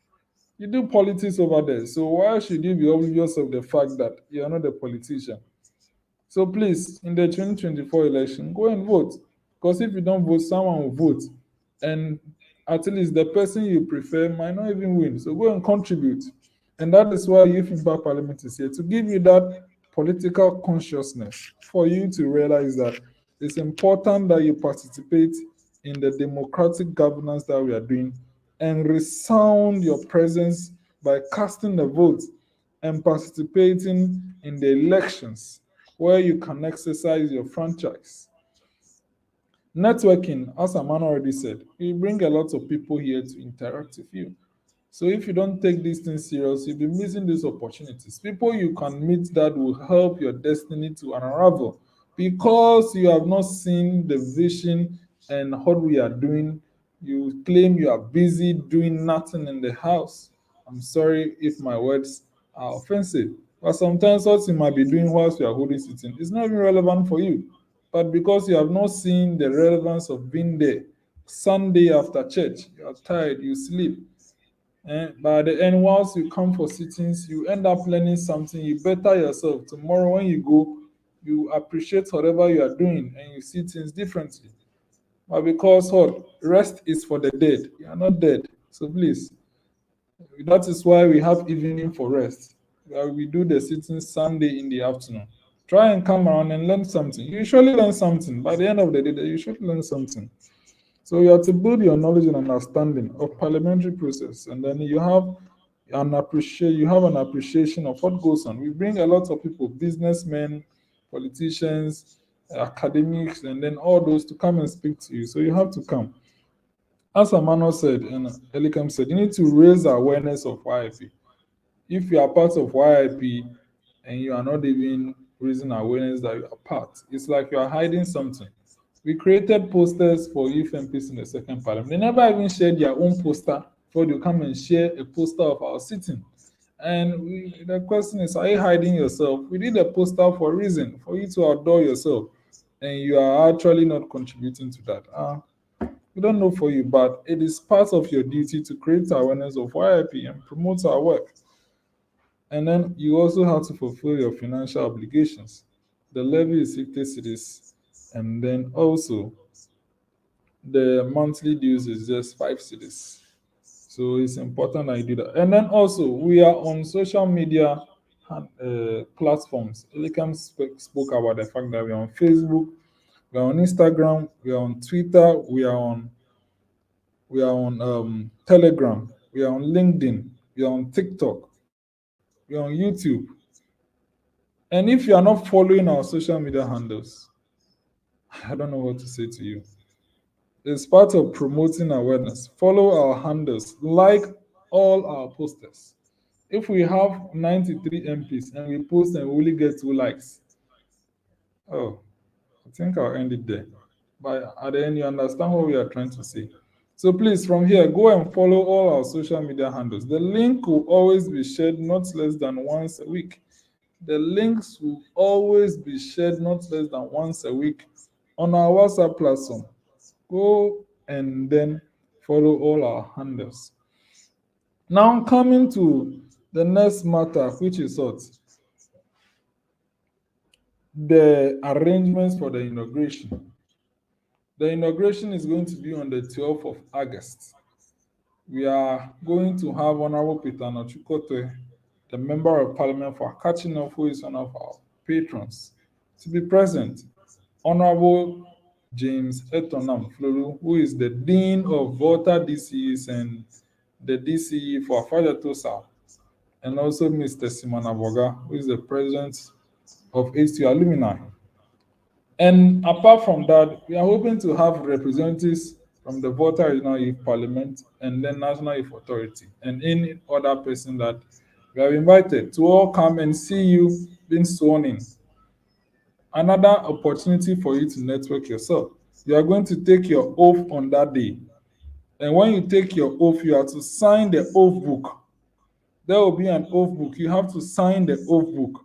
you do politics over there. So why should you be oblivious of the fact that you are not a politician? So please, in the 2024 election, go and vote. Because if you don't vote, someone will vote. And at least the person you prefer might not even win. So go and contribute. And that is why Youth Impact Parliament is here to give you that political consciousness for you to realize that it's important that you participate in the democratic governance that we are doing and resound your presence by casting the vote and participating in the elections where you can exercise your franchise. Networking, as Amanor already said, we bring a lot of people here to interact with you. So if you don't take these things serious, you'll be missing these opportunities. People you can meet that will help your destiny to unravel because you have not seen the vision and what we are doing. You claim you are busy doing nothing in the house. I'm sorry if my words are offensive, but sometimes what you might be doing whilst you are holding sitting is not even relevant for you. But because you have not seen the relevance of being there, Sunday after church, you are tired, you sleep, but at the end, once you come for sittings, you end up learning something. You better yourself. Tomorrow, when you go, you appreciate whatever you are doing and you see things differently. But because what? Rest is for the dead. You are not dead. So please, that is why we have evening for rest. We do the sitting Sunday in the afternoon. Try and come around and learn something. You usually learn something. By the end of the day, you should learn something. So you have to build your knowledge and understanding of parliamentary process, and then you have an appreciation of what goes on. We bring a lot of people, businessmen, politicians, academics, and then all those to come and speak to you. So you have to come. As Amanor said and Elikem said, you need to raise awareness of YIP. If you are part of YIP and you are not even raising awareness that you are part. It's like you are hiding something. We created posters for youth MPs in the second parliament. They never even shared their own poster before they come and share a poster of our sitting. And the question is, are you hiding yourself? We did a poster for a reason, for you to adore yourself, and you are actually not contributing to that. We don't know for you, but it is part of your duty to create awareness of YIP and promote our work. And then you also have to fulfill your financial obligations. The levy is 50 cities, and then also the monthly dues is just 5 cities. So it's important that you do that. And then also, we are on social media platforms. Elikem spoke about the fact that we are on Facebook, we are on Instagram, we are on Twitter, we are on Telegram, we are on LinkedIn, we are on TikTok, we are on YouTube. And if you are not following our social media handles, I don't know what to say to you. It's part of promoting awareness. Follow our handles, like all our posters. If we have 93 MPs and we post and we only get 2 likes, oh, I think I'll end it there. But at the end, you understand what we are trying to say. So please, from here, go and follow all our social media handles. The link will always be shared not less than once a week. The links will always be shared not less than once a week on our WhatsApp platform. Go and then follow all our handles. Now, coming to the next matter, which is what? The arrangements for the inauguration. The inauguration is going to be on the 12th of August. We are going to have Honorable Peter Nochukote, the Member of Parliament for Akachino, who is one of our patrons, to be present. Honorable James Etonam Flolu, who is the Dean of Volta DCEs and the DCE for Afajatosa, and also Mr. Simon Aboga, who is the President of HTU Alumni. And apart from that, we are hoping to have representatives from the Volta Regional Youth Parliament and then National Youth Authority and any other person that we have invited to all come and see you being sworn in. Another opportunity for you to network yourself. You are going to take your oath on that day. And when you take your oath, you have to sign the oath book. There will be an oath book. You have to sign the oath book.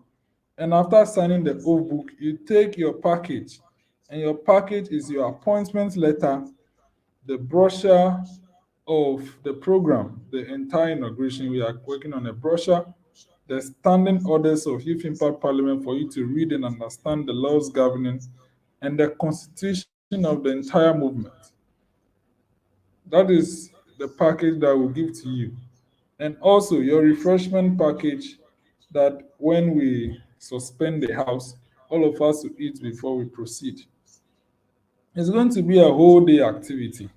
And after signing the oath book, you take your package. And your package is your appointment letter, the brochure of the program, the entire inauguration. We are working on a brochure, the standing orders of Youth Impact Parliament for you to read and understand the laws governing, and the constitution of the entire movement. That is the package that we'll give to you. And also your refreshment package that when we suspend the house, all of us will eat before we proceed. It's going to be a whole day activity.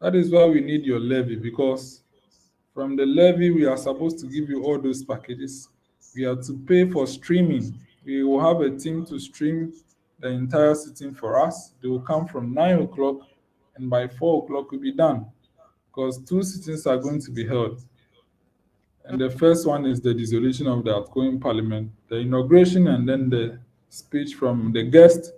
That is why we need your levy, because from the levy, we are supposed to give you all those packages. We have to pay for streaming. We will have a team to stream the entire sitting for us. They will come from 9 o'clock, and by 4 o'clock we'll be done, because 2 sittings are going to be held. And the first one is the dissolution of the outgoing parliament, the inauguration, and then the speech from the guest.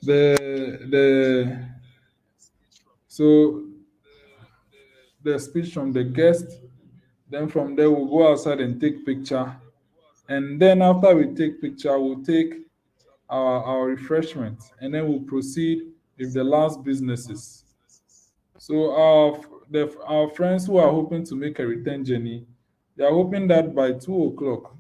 The so the speech from the guest. Then from there we'll go outside and take picture. And then after we take picture, we'll take our refreshment, and then we'll proceed with the last businesses. So our friends who are hoping to make a return journey, they are hoping that by 2 o'clock.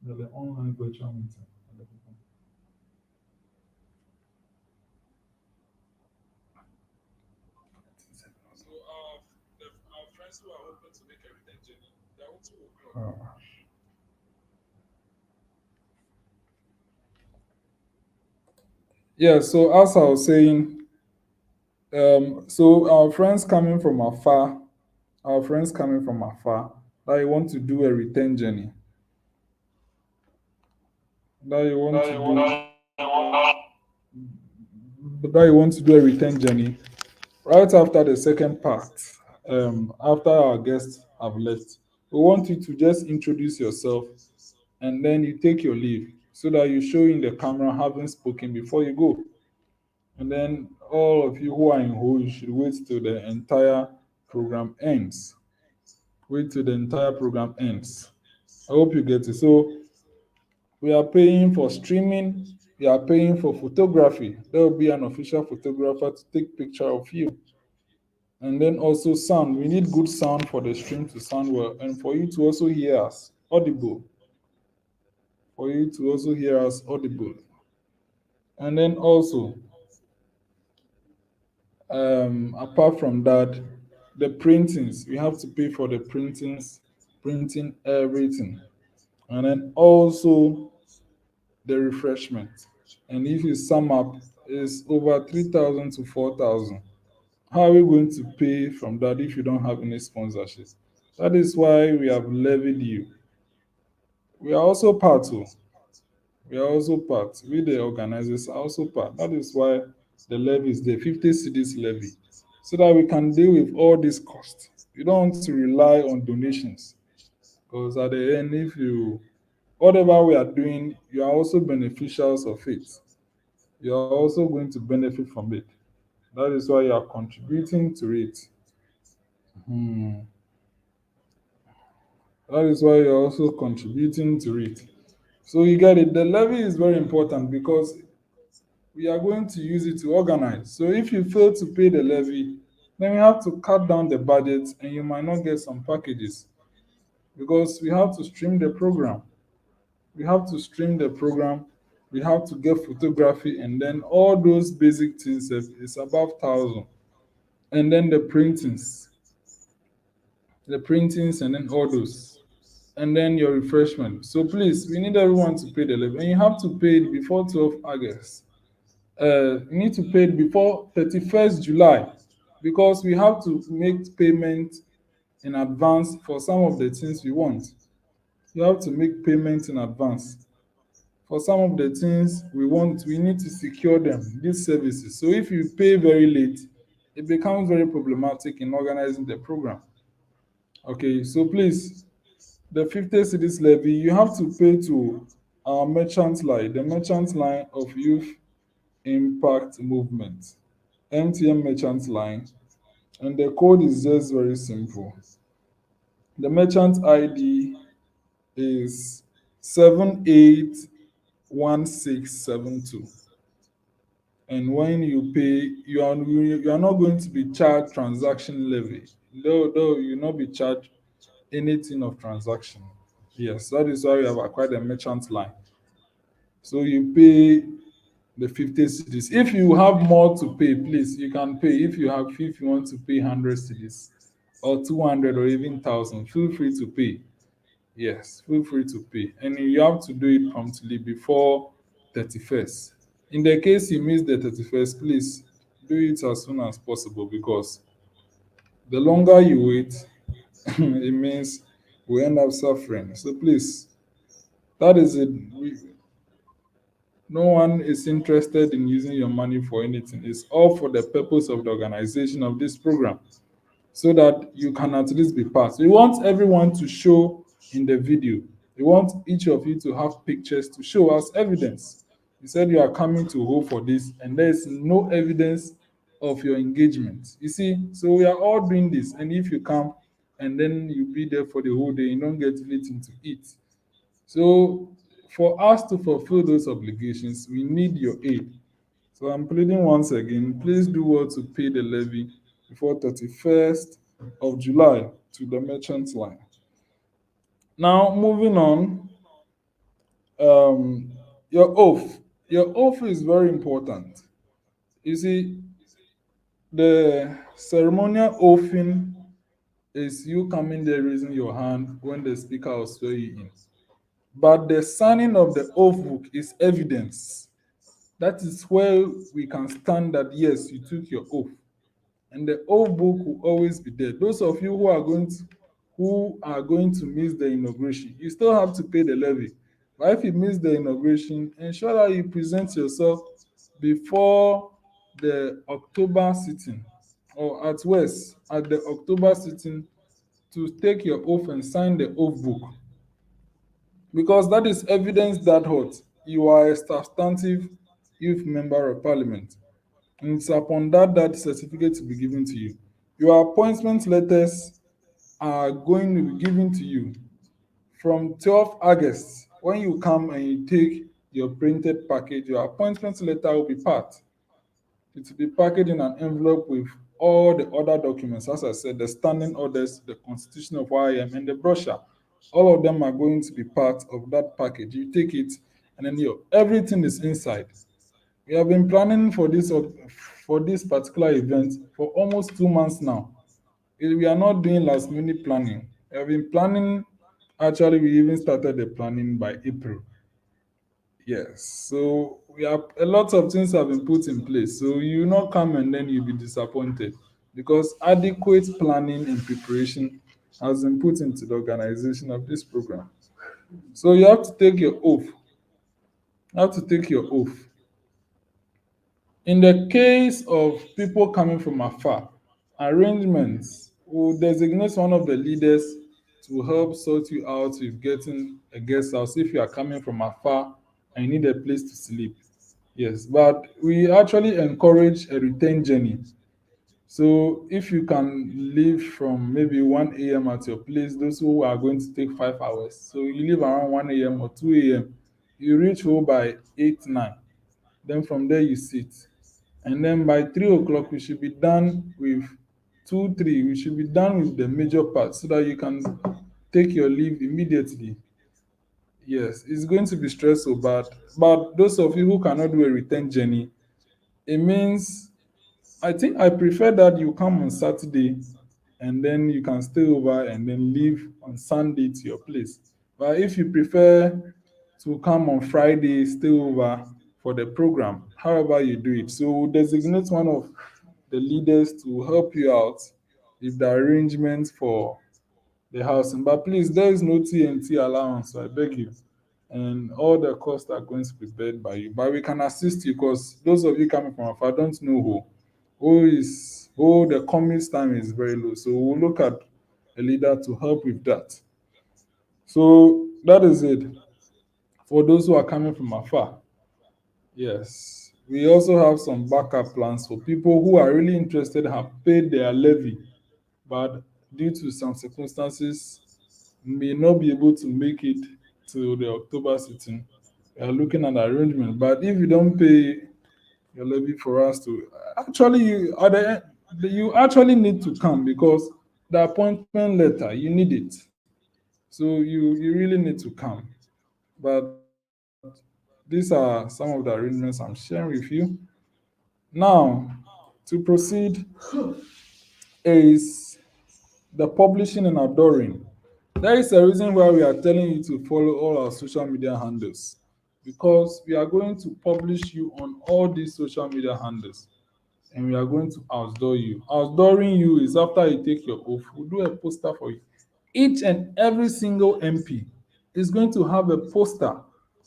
The online virtual meeting. So our friends who are hoping to make a return journey, they are 2 o'clock. Yeah, so as I was saying, so our friends coming from afar, that you want to do a return journey, that you want to do that you want to do a return journey, right after the second part, after our guests have left, we want you to just introduce yourself and then you take your leave so that you show in the camera having spoken before you go. And then all of you who are in hold, you should wait till the entire program ends. Wait till the entire program ends. I hope you get it. So we are paying for streaming, we are paying for photography. There will be an official photographer to take picture of you. And then also sound. We need good sound for the stream to sound well and for you to also hear us audible. For you to also hear us audible. And then also, apart from that, the printings, we have to pay for the printings, printing everything. And then also the refreshment. And if you sum up, it's over 3,000 to 4,000. How are we going to pay from that if you don't have any sponsorship? That is why we have levied you. We are also part too. We are also part. We the organizers are also part. That is why the levy is the 50 cities levy. So that we can deal with all these costs. You don't want to rely on donations. Because at the end, if you whatever we are doing, you are also beneficiaries of it. You are also going to benefit from it. That is why you are contributing to it. Hmm. That is why you're also contributing to it. So you get it. The levy is very important because we are going to use it to organize. So if you fail to pay the levy, then we have to cut down the budget and you might not get some packages because we have to stream the program. We have to stream the program. We have to get photography and then all those basic things is above 1,000. And then the printings and then all those. And then your refreshment. So please, we need everyone to pay the levy. And you have to pay it before 12 August. You need to pay it before 31st July because we have to make payment in advance for some of the things we want. You have to make payment in advance. For some of the things we want, we need to secure them, these services. So if you pay very late, it becomes very problematic in organizing the program. Okay, so please, the 50 cities levy, you have to pay to our merchant line, the merchant line of Youth Impact Movement, MTM merchant line, and the code is just very simple. The merchant ID is 781672. And when you pay, you are not going to be charged transaction levy. Though you will not be charged anything of transaction. Yes, that is why we have acquired a merchant line. So you pay the 50 cities. If you have more to pay, please, you can pay. If you want to pay 100 cities or 200 or even 1,000, feel free to pay. Yes, feel free to pay. And you have to do it promptly before 31st. In the case you miss the 31st, please do it as soon as possible because the longer you wait, it means we end up suffering. So please, that is it. No one is interested in using your money for anything. It's all for the purpose of the organization of this program so that you can at least be part. We want everyone to show in the video. We want each of you to have pictures to show us evidence. You said you are coming to hold for this, and there is no evidence of your engagement. You see, so we are all doing this, and if you come and then you be there for the whole day, you don't get anything to eat. So for us to fulfill those obligations, we need your aid. So I'm pleading once again, please do well to pay the levy before 31st of July to the merchant line. Now, moving on, um, your oath. Your oath is very important. You see, the ceremonial oathing is you coming there raising your hand when the speaker will swear you in. But the signing of the oath book is evidence. That is where we can stand that yes, you took your oath. And the oath book will always be there. Those of you who are going to miss the inauguration, you still have to pay the levy. But if you miss the inauguration, ensure that you present yourself before the October sitting, or at worst at the October sitting, to take your oath and sign the oath book, because that is evidence that what you are a substantive youth member of parliament. And it's upon that that certificate will be given to you. Your appointment letters are going to be given to you from 12th August. When you come and you take your printed package, your appointment letter will be part. It will be packaged in an envelope with all the other documents. As I said, the standing orders, the constitution of IAM, and the brochure. All of them are going to be part of that package. You take it, and then everything is inside. We have been planning for this particular event for almost 2 months now. We are not doing last minute planning. We have been planning. Actually, we even started the planning by April. Yes. So we have a lot of things have been put in place. So you not come and then you'll be disappointed, because adequate planning and preparation has been put into the organization of this program. So you have to take your oath. You have to take your oath. In the case of people coming from afar, arrangements will designate one of the leaders to help sort you out with getting a guest house if you are coming from afar and you need a place to sleep. Yes, but we actually encourage a return journey. So if you can leave from maybe 1 a.m. at your place, those who are going to take 5 hours, so you leave around 1 a.m. or 2 a.m., you reach home by 8, 9. Then from there you sit. And then by 3 o'clock, we should be done with 2, 3. We should be done with the major part so that you can take your leave immediately. Yes, it's going to be stressful, but those of you who cannot do a return journey, it means I think I prefer that you come on Saturday and then you can stay over and then leave on Sunday to your place. But if you prefer to come on Friday, stay over for the program, however you do it. So we'll designate one of the leaders to help you out with the arrangements for the housing. But please, there is no TNT allowance, so I beg you. And all the costs are going to be paid by you. But we can assist you, because those of you coming from afar don't know who the commute time is very low. So we'll look at a leader to help with that. So that is it for those who are coming from afar. Yes. We also have some backup plans for people who are really interested, have paid their levy, but due to some circumstances may not be able to make it to the October sitting. We are looking at arrangement. But if you don't pay your levy for us to actually you actually need to come, because the appointment letter you need it. So you really need to come. But these are some of the arrangements I'm sharing with you. Now, to proceed is the publishing and adoring. There is a reason why we are telling you to follow all our social media handles, because we are going to publish you on all these social media handles, and we are going to outdoor you. Outdooring you is after you take your oath, we'll do a poster for you. Each and every single MP is going to have a poster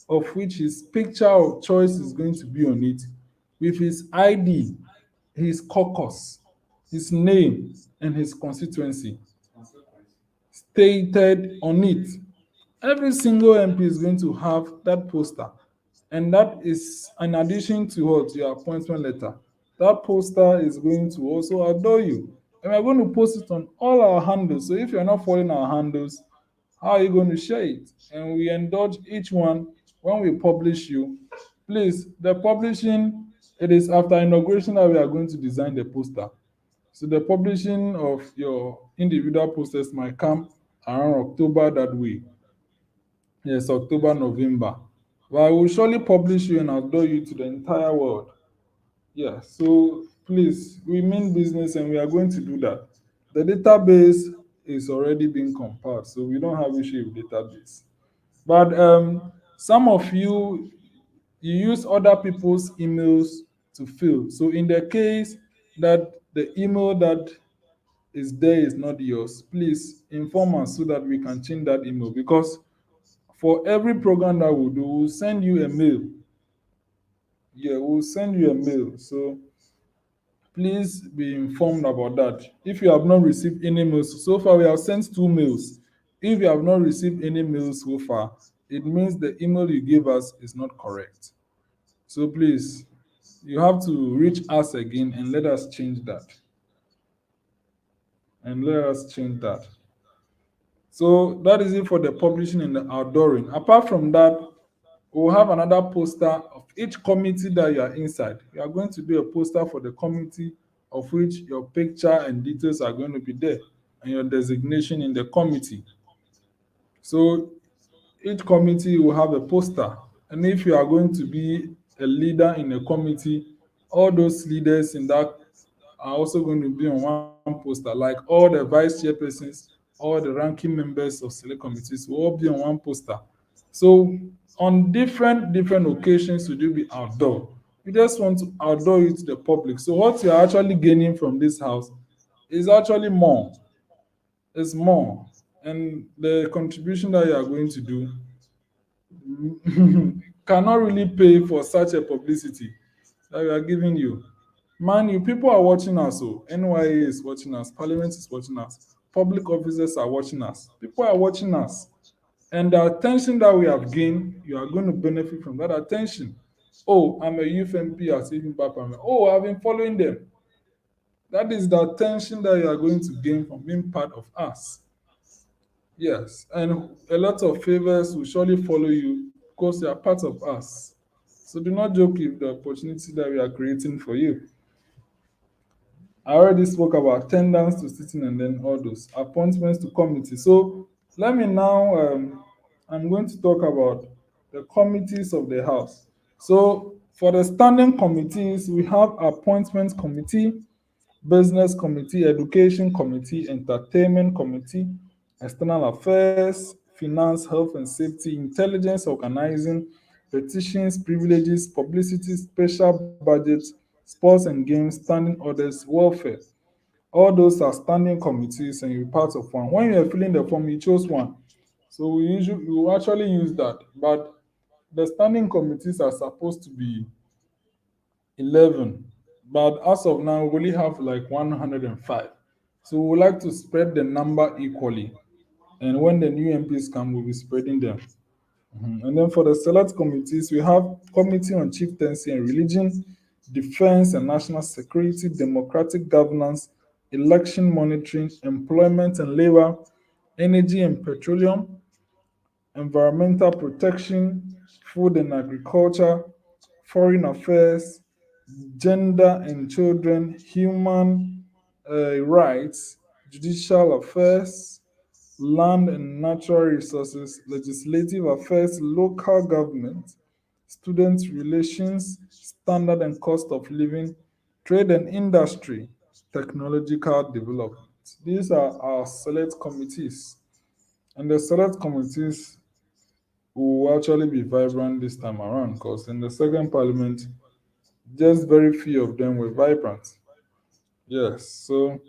of which his picture of choice is going to be on it, with his ID, his caucus, his name, and his constituency stated on it. Every single MP is going to have that poster, and that is in addition to what your appointment letter. That poster is going to also adore you, and we're going to post it on all our handles. So if you're not following our handles, how are you going to share it? And we indulge each one when we publish you. Please, the publishing, it is after inauguration that we are going to design the poster. So the publishing of your individual posters might come around October that way. Yes, October, November. But I will surely publish you and outdoor you to the entire world. Yeah, so please, we mean business and we are going to do that. The database is already being compiled, so we don't have issue with database. But some of you use other people's emails to fill. So in the case that the email that is there is not yours, please inform us so that we can change that email, because for every program that we'll do, we'll send you a mail. Yeah, we'll send you a mail. So Please be informed about that. If you have not received any mails, so far we have sent two mails. If you have not received any mails so far, it means the email you gave us is not correct. So please, you have to reach us again and let us change that. And let us change that. So that is it for the publishing and the outdooring. Apart from that, we'll have another poster of each committee that you are inside. You are going to do a poster for the committee of which your picture and details are going to be there and your designation in the committee. So each committee will have a poster. And if you are going to be a leader in a committee, all those leaders in that are also going to be on one poster, like all the vice chairpersons, all the ranking members of select committees will all be on one poster. So on different occasions should you be outdoor. You just want to outdoor it to the public. So what you're actually gaining from this house is actually more. It's more. And the contribution that you are going to do cannot really pay for such a publicity that we are giving you. Man, you people are watching us. Oh, NYA is watching us. Parliament is watching us. Public officers are watching us. People are watching us. And the attention that we have gained, you are going to benefit from that attention. Oh, I'm a youth MP at Even Papa. Oh, I've been following them. That is the attention that you are going to gain from being part of us. Yes, and a lot of favors will surely follow you because you are part of us. So do not joke with the opportunity that we are creating for you. I already spoke about attendance to sitting and then all those appointments to committee. So let me now, I'm going to talk about the committees of the House. So for the standing committees, we have appointment committee, business committee, education committee, entertainment committee, external affairs, finance, health and safety, intelligence organizing, petitions, privileges, publicity, special budgets, sports and games, standing orders, welfare. All those are standing committees and you're part of one. When you're filling the form, you chose one. So we will actually use that. But the standing committees are supposed to be 11. But as of now, we only have like 105. So we would like to spread the number equally. And when the new MPs come, we'll be spreading them. And then for the select committees, we have Committee on Chieftaincy and Religion, Defense and National Security, Democratic Governance, Election Monitoring, Employment and Labor, Energy and Petroleum, Environmental Protection, Food and Agriculture, Foreign Affairs, Gender and Children, Human Rights, Judicial Affairs, Land and Natural Resources, Legislative Affairs, Local Government, Student Relations, Standard and Cost of Living, Trade and Industry, Technological Development. These are our select committees. And the select committees will actually be vibrant this time around because in the second parliament, just very few of them were vibrant. Yes, so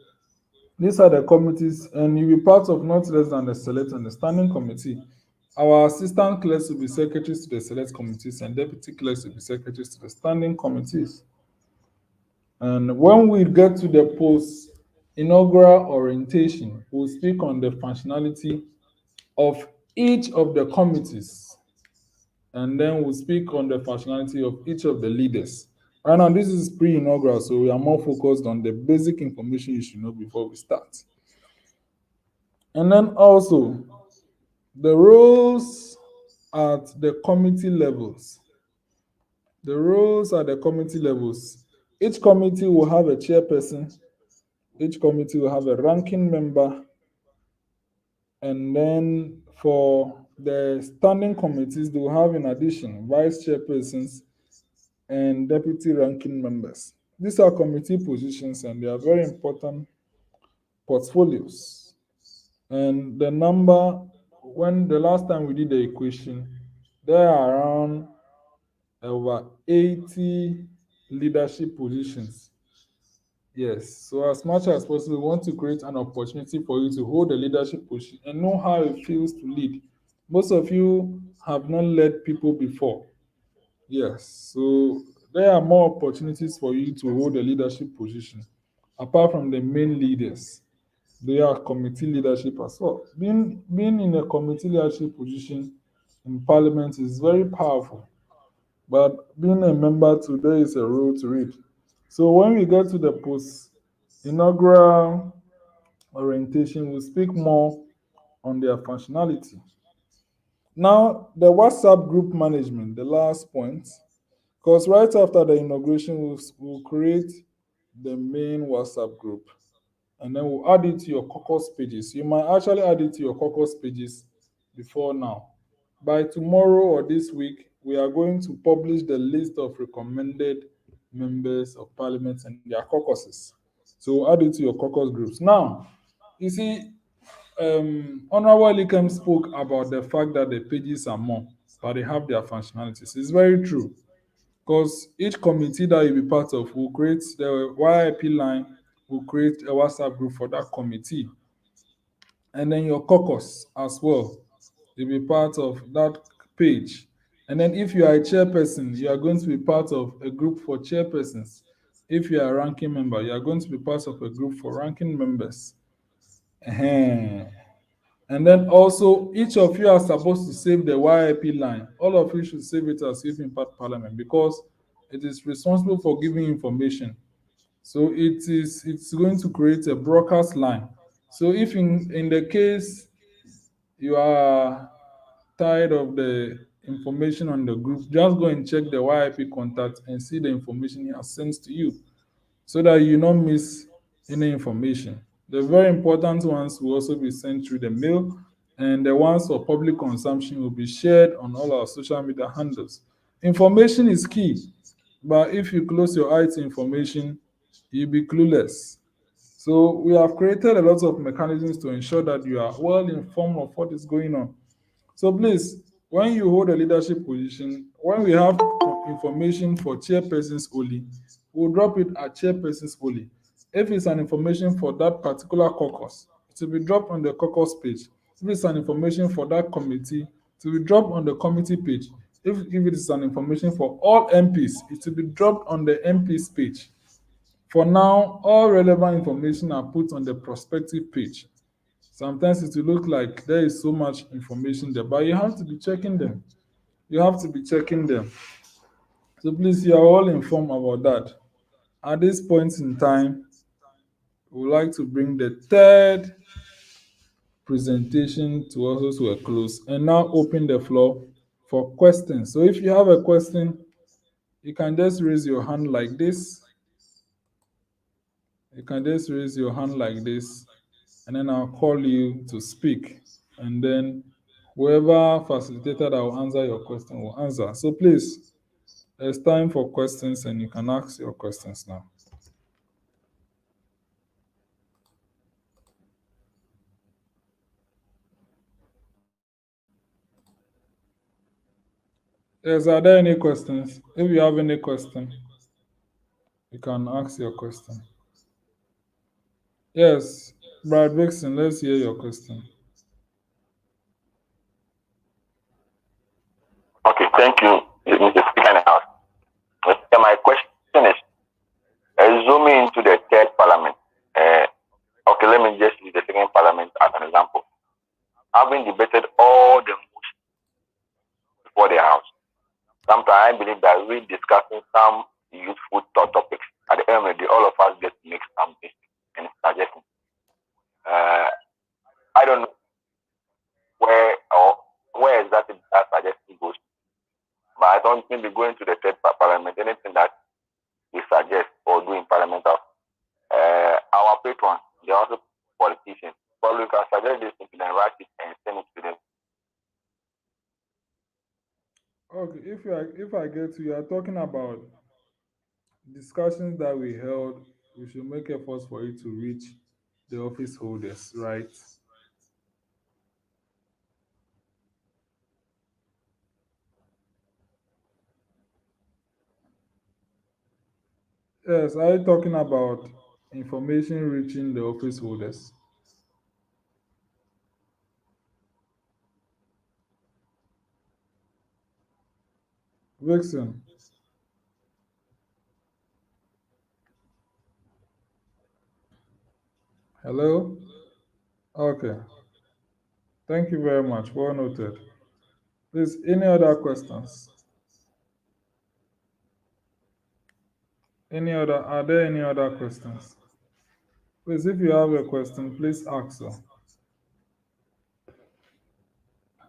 these are the committees, and you'll be part of not less than the select and the standing committee. Our assistant clerks will be secretaries to the select committees, and deputy clerks will be secretaries to the standing committees. And when we get to the post inaugural orientation, we'll speak on the functionality of each of the committees, and then we'll speak on the functionality of each of the leaders. Right now, this is pre-inaugural, so we are more focused on the basic information you should know before we start. And then also, the roles at the committee levels. The roles at the committee levels. Each committee will have a chairperson, each committee will have a ranking member, and then for the standing committees, they will have in addition vice chairpersons and deputy ranking members. These are committee positions and they are very important portfolios. And the number, when the last time we did the equation, there are around over 80 leadership positions. Yes, so as much as possible, we want to create an opportunity for you to hold a leadership position and know how it feels to lead. Most of you have not led people before. Yes, so there are more opportunities for you to hold a leadership position apart from the main leaders. There are committee leadership as well. Being in a committee leadership position in parliament is very powerful. But being a member too, there is a role to it. So when we get to the post inaugural orientation, we'll speak more on their functionality. Now, the WhatsApp group management, the last point, because right after the inauguration, we'll create the main WhatsApp group and then we'll add it to your caucus pages. You might actually add it to your caucus pages before now. By tomorrow or this week, we are going to publish the list of recommended members of parliament and their caucuses. So we'll add it to your caucus groups. Now, you see, Honorable Elikem spoke about the fact that the pages are more, but they have their functionalities. It's very true because each committee that you'll be part of will create the YIP line, will create a WhatsApp group for that committee. And then your caucus as well, you'll be part of that page. And then if you are a chairperson, you are going to be part of a group for chairpersons. If you are a ranking member, you are going to be part of a group for ranking members. Ehen. And then also, each of you are supposed to save the YIP line. All of you should save it as Youth Impact Parliament because it is responsible for giving information. So it's going to create a broadcast line. So if in the case you are tired of the information on the group, just go and check the YIP contact and see the information he has sent to you so that you don't miss any information. The very important ones will also be sent through the mail, and the ones for public consumption will be shared on all our social media handles. Information is key, but if you close your eye to information, you'll be clueless. So we have created a lot of mechanisms to ensure that you are well informed of what is going on. So please, when you hold a leadership position, when we have information for chairpersons only, we'll drop it at chairpersons only. If it's an information for that particular caucus, it will be dropped on the caucus page. If it's an information for that committee, it will be dropped on the committee page. If it is an information for all MPs, it will be dropped on the MPs page. For now, all relevant information are put on the prospective page. Sometimes it will look like there is so much information there, but you have to be checking them. You have to be checking them. So please, you are all informed about that. At this point in time, we would like to bring the third presentation to also to a close and now open the floor for questions. So if you have a question, you can just raise your hand like this. You can just raise your hand like this, and then I'll call you to speak. And then whoever facilitator that will answer your question will answer. So please, it's time for questions, and you can ask your questions now. Yes, are there any questions? If you have any question, you can ask your question. Yes, Brad Vixen, let's hear your question. Okay, thank you, Mr. Speaker in the House. My question is zooming into the third parliament. Okay, let me just use the second parliament as an example. Having debated all the motions before the House, sometimes I believe that we discussing some useful topics. At the end of the day, all of us get to make some and suggestions. I don't know where exactly that suggestion goes, but I don't think we're going to the third parliament. Anything that we suggest or do in parliament of our patrons, they're also politicians. But we can suggest this to them, write it and send it to them. Okay, if I get you are talking about discussions that we held, we should make efforts for it to reach the office holders, right? Yes, are you talking about information reaching the office holders? Vixen. Hello? Okay. Thank you very much. Well noted. Please, any other questions? Are there any other questions? Please, if you have a question, please ask so.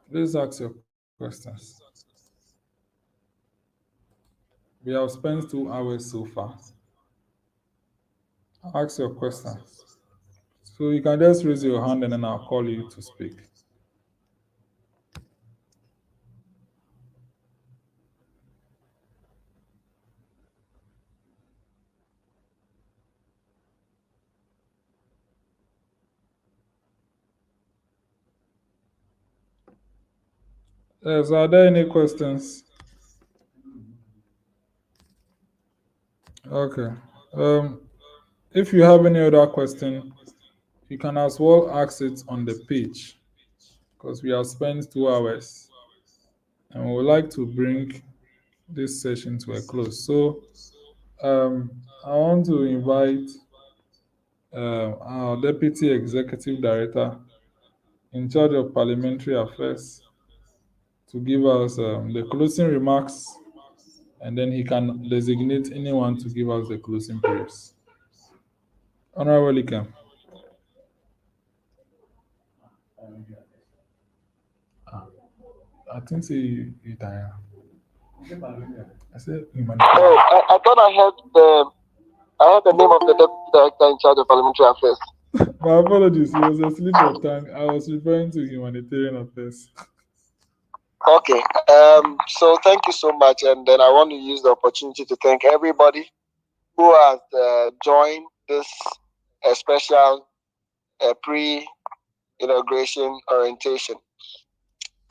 Please ask your questions. We have spent 2 hours so far. Ask your questions. So you can just raise your hand and then I'll call you to speak. Yes, are there any questions? Okay. Um, if you have any other question, you can as well ask it on the page because we have spent 2 hours and we would like to bring this session to a close. So um, I want to invite our Deputy Executive Director in charge of Parliamentary Affairs to give us the closing remarks, and then he can designate anyone to give us the closing prayers. Honorable Elikem. I think say you tired. I said humanitarian. Oh, I thought I heard the name of the deputy director in charge of parliamentary affairs. My apologies, it was a slip of tongue. I was referring to humanitarian affairs. Okay. So thank you so much, and then I want to use the opportunity to thank everybody who has joined this special pre-inauguration orientation.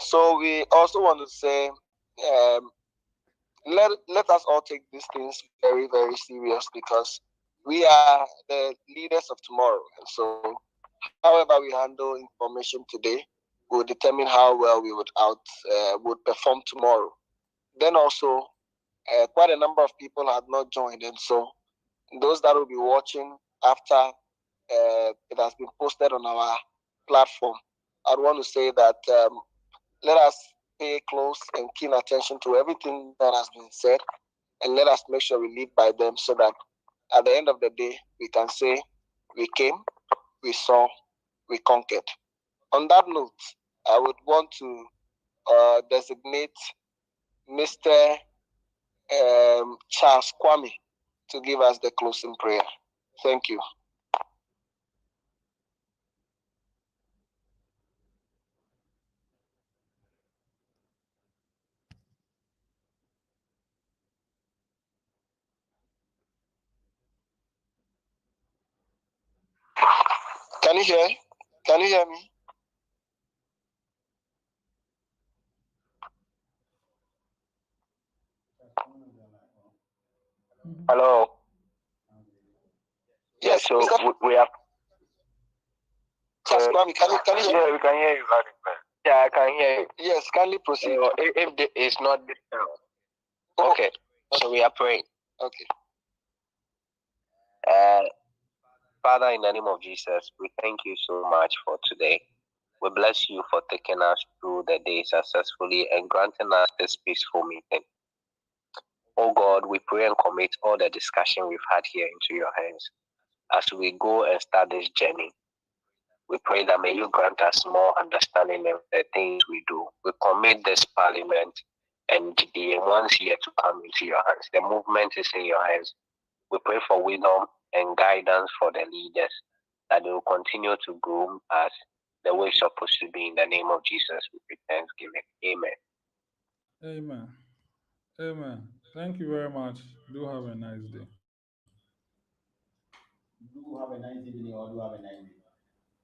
So we also want to say, let us all take these things very, very serious because we are the leaders of tomorrow. And so, however we handle information today will determine how well we would perform tomorrow. Then also, quite a number of people have not joined, and so those that will be watching after it has been posted on our platform, I'd want to say that let us pay close and keen attention to everything that has been said, and let us make sure we live by them so that at the end of the day, we can say we came, we saw, we conquered. On that note, I would want to designate Mr. Charles Kwame to give us the closing prayer. Thank you. Can you hear? Can you hear me? Hello. Yes. So we have. Charles Kwame, can you hear? Yeah, we can hear you loud and clear. Yeah, I can hear you. Yes, kindly proceed. If it's not okay, so we are praying. Okay. Father, in the name of Jesus, we thank you so much for today. We bless you for taking us through the day successfully and granting us this peaceful meeting. Oh God, we pray and commit all the discussion we've had here into your hands. As we go and start this journey, we pray that may you grant us more understanding of the things we do. We commit this parliament and the ones yet to come into your hands. The movement is in your hands. We pray for wisdom and guidance for the leaders, that they will continue to groom us the way it's supposed to be. In the name of Jesus, we pray thanksgiving. Amen. Amen. Amen. Thank you very much. Do have a nice day. Do have a nice evening or do have a nice day.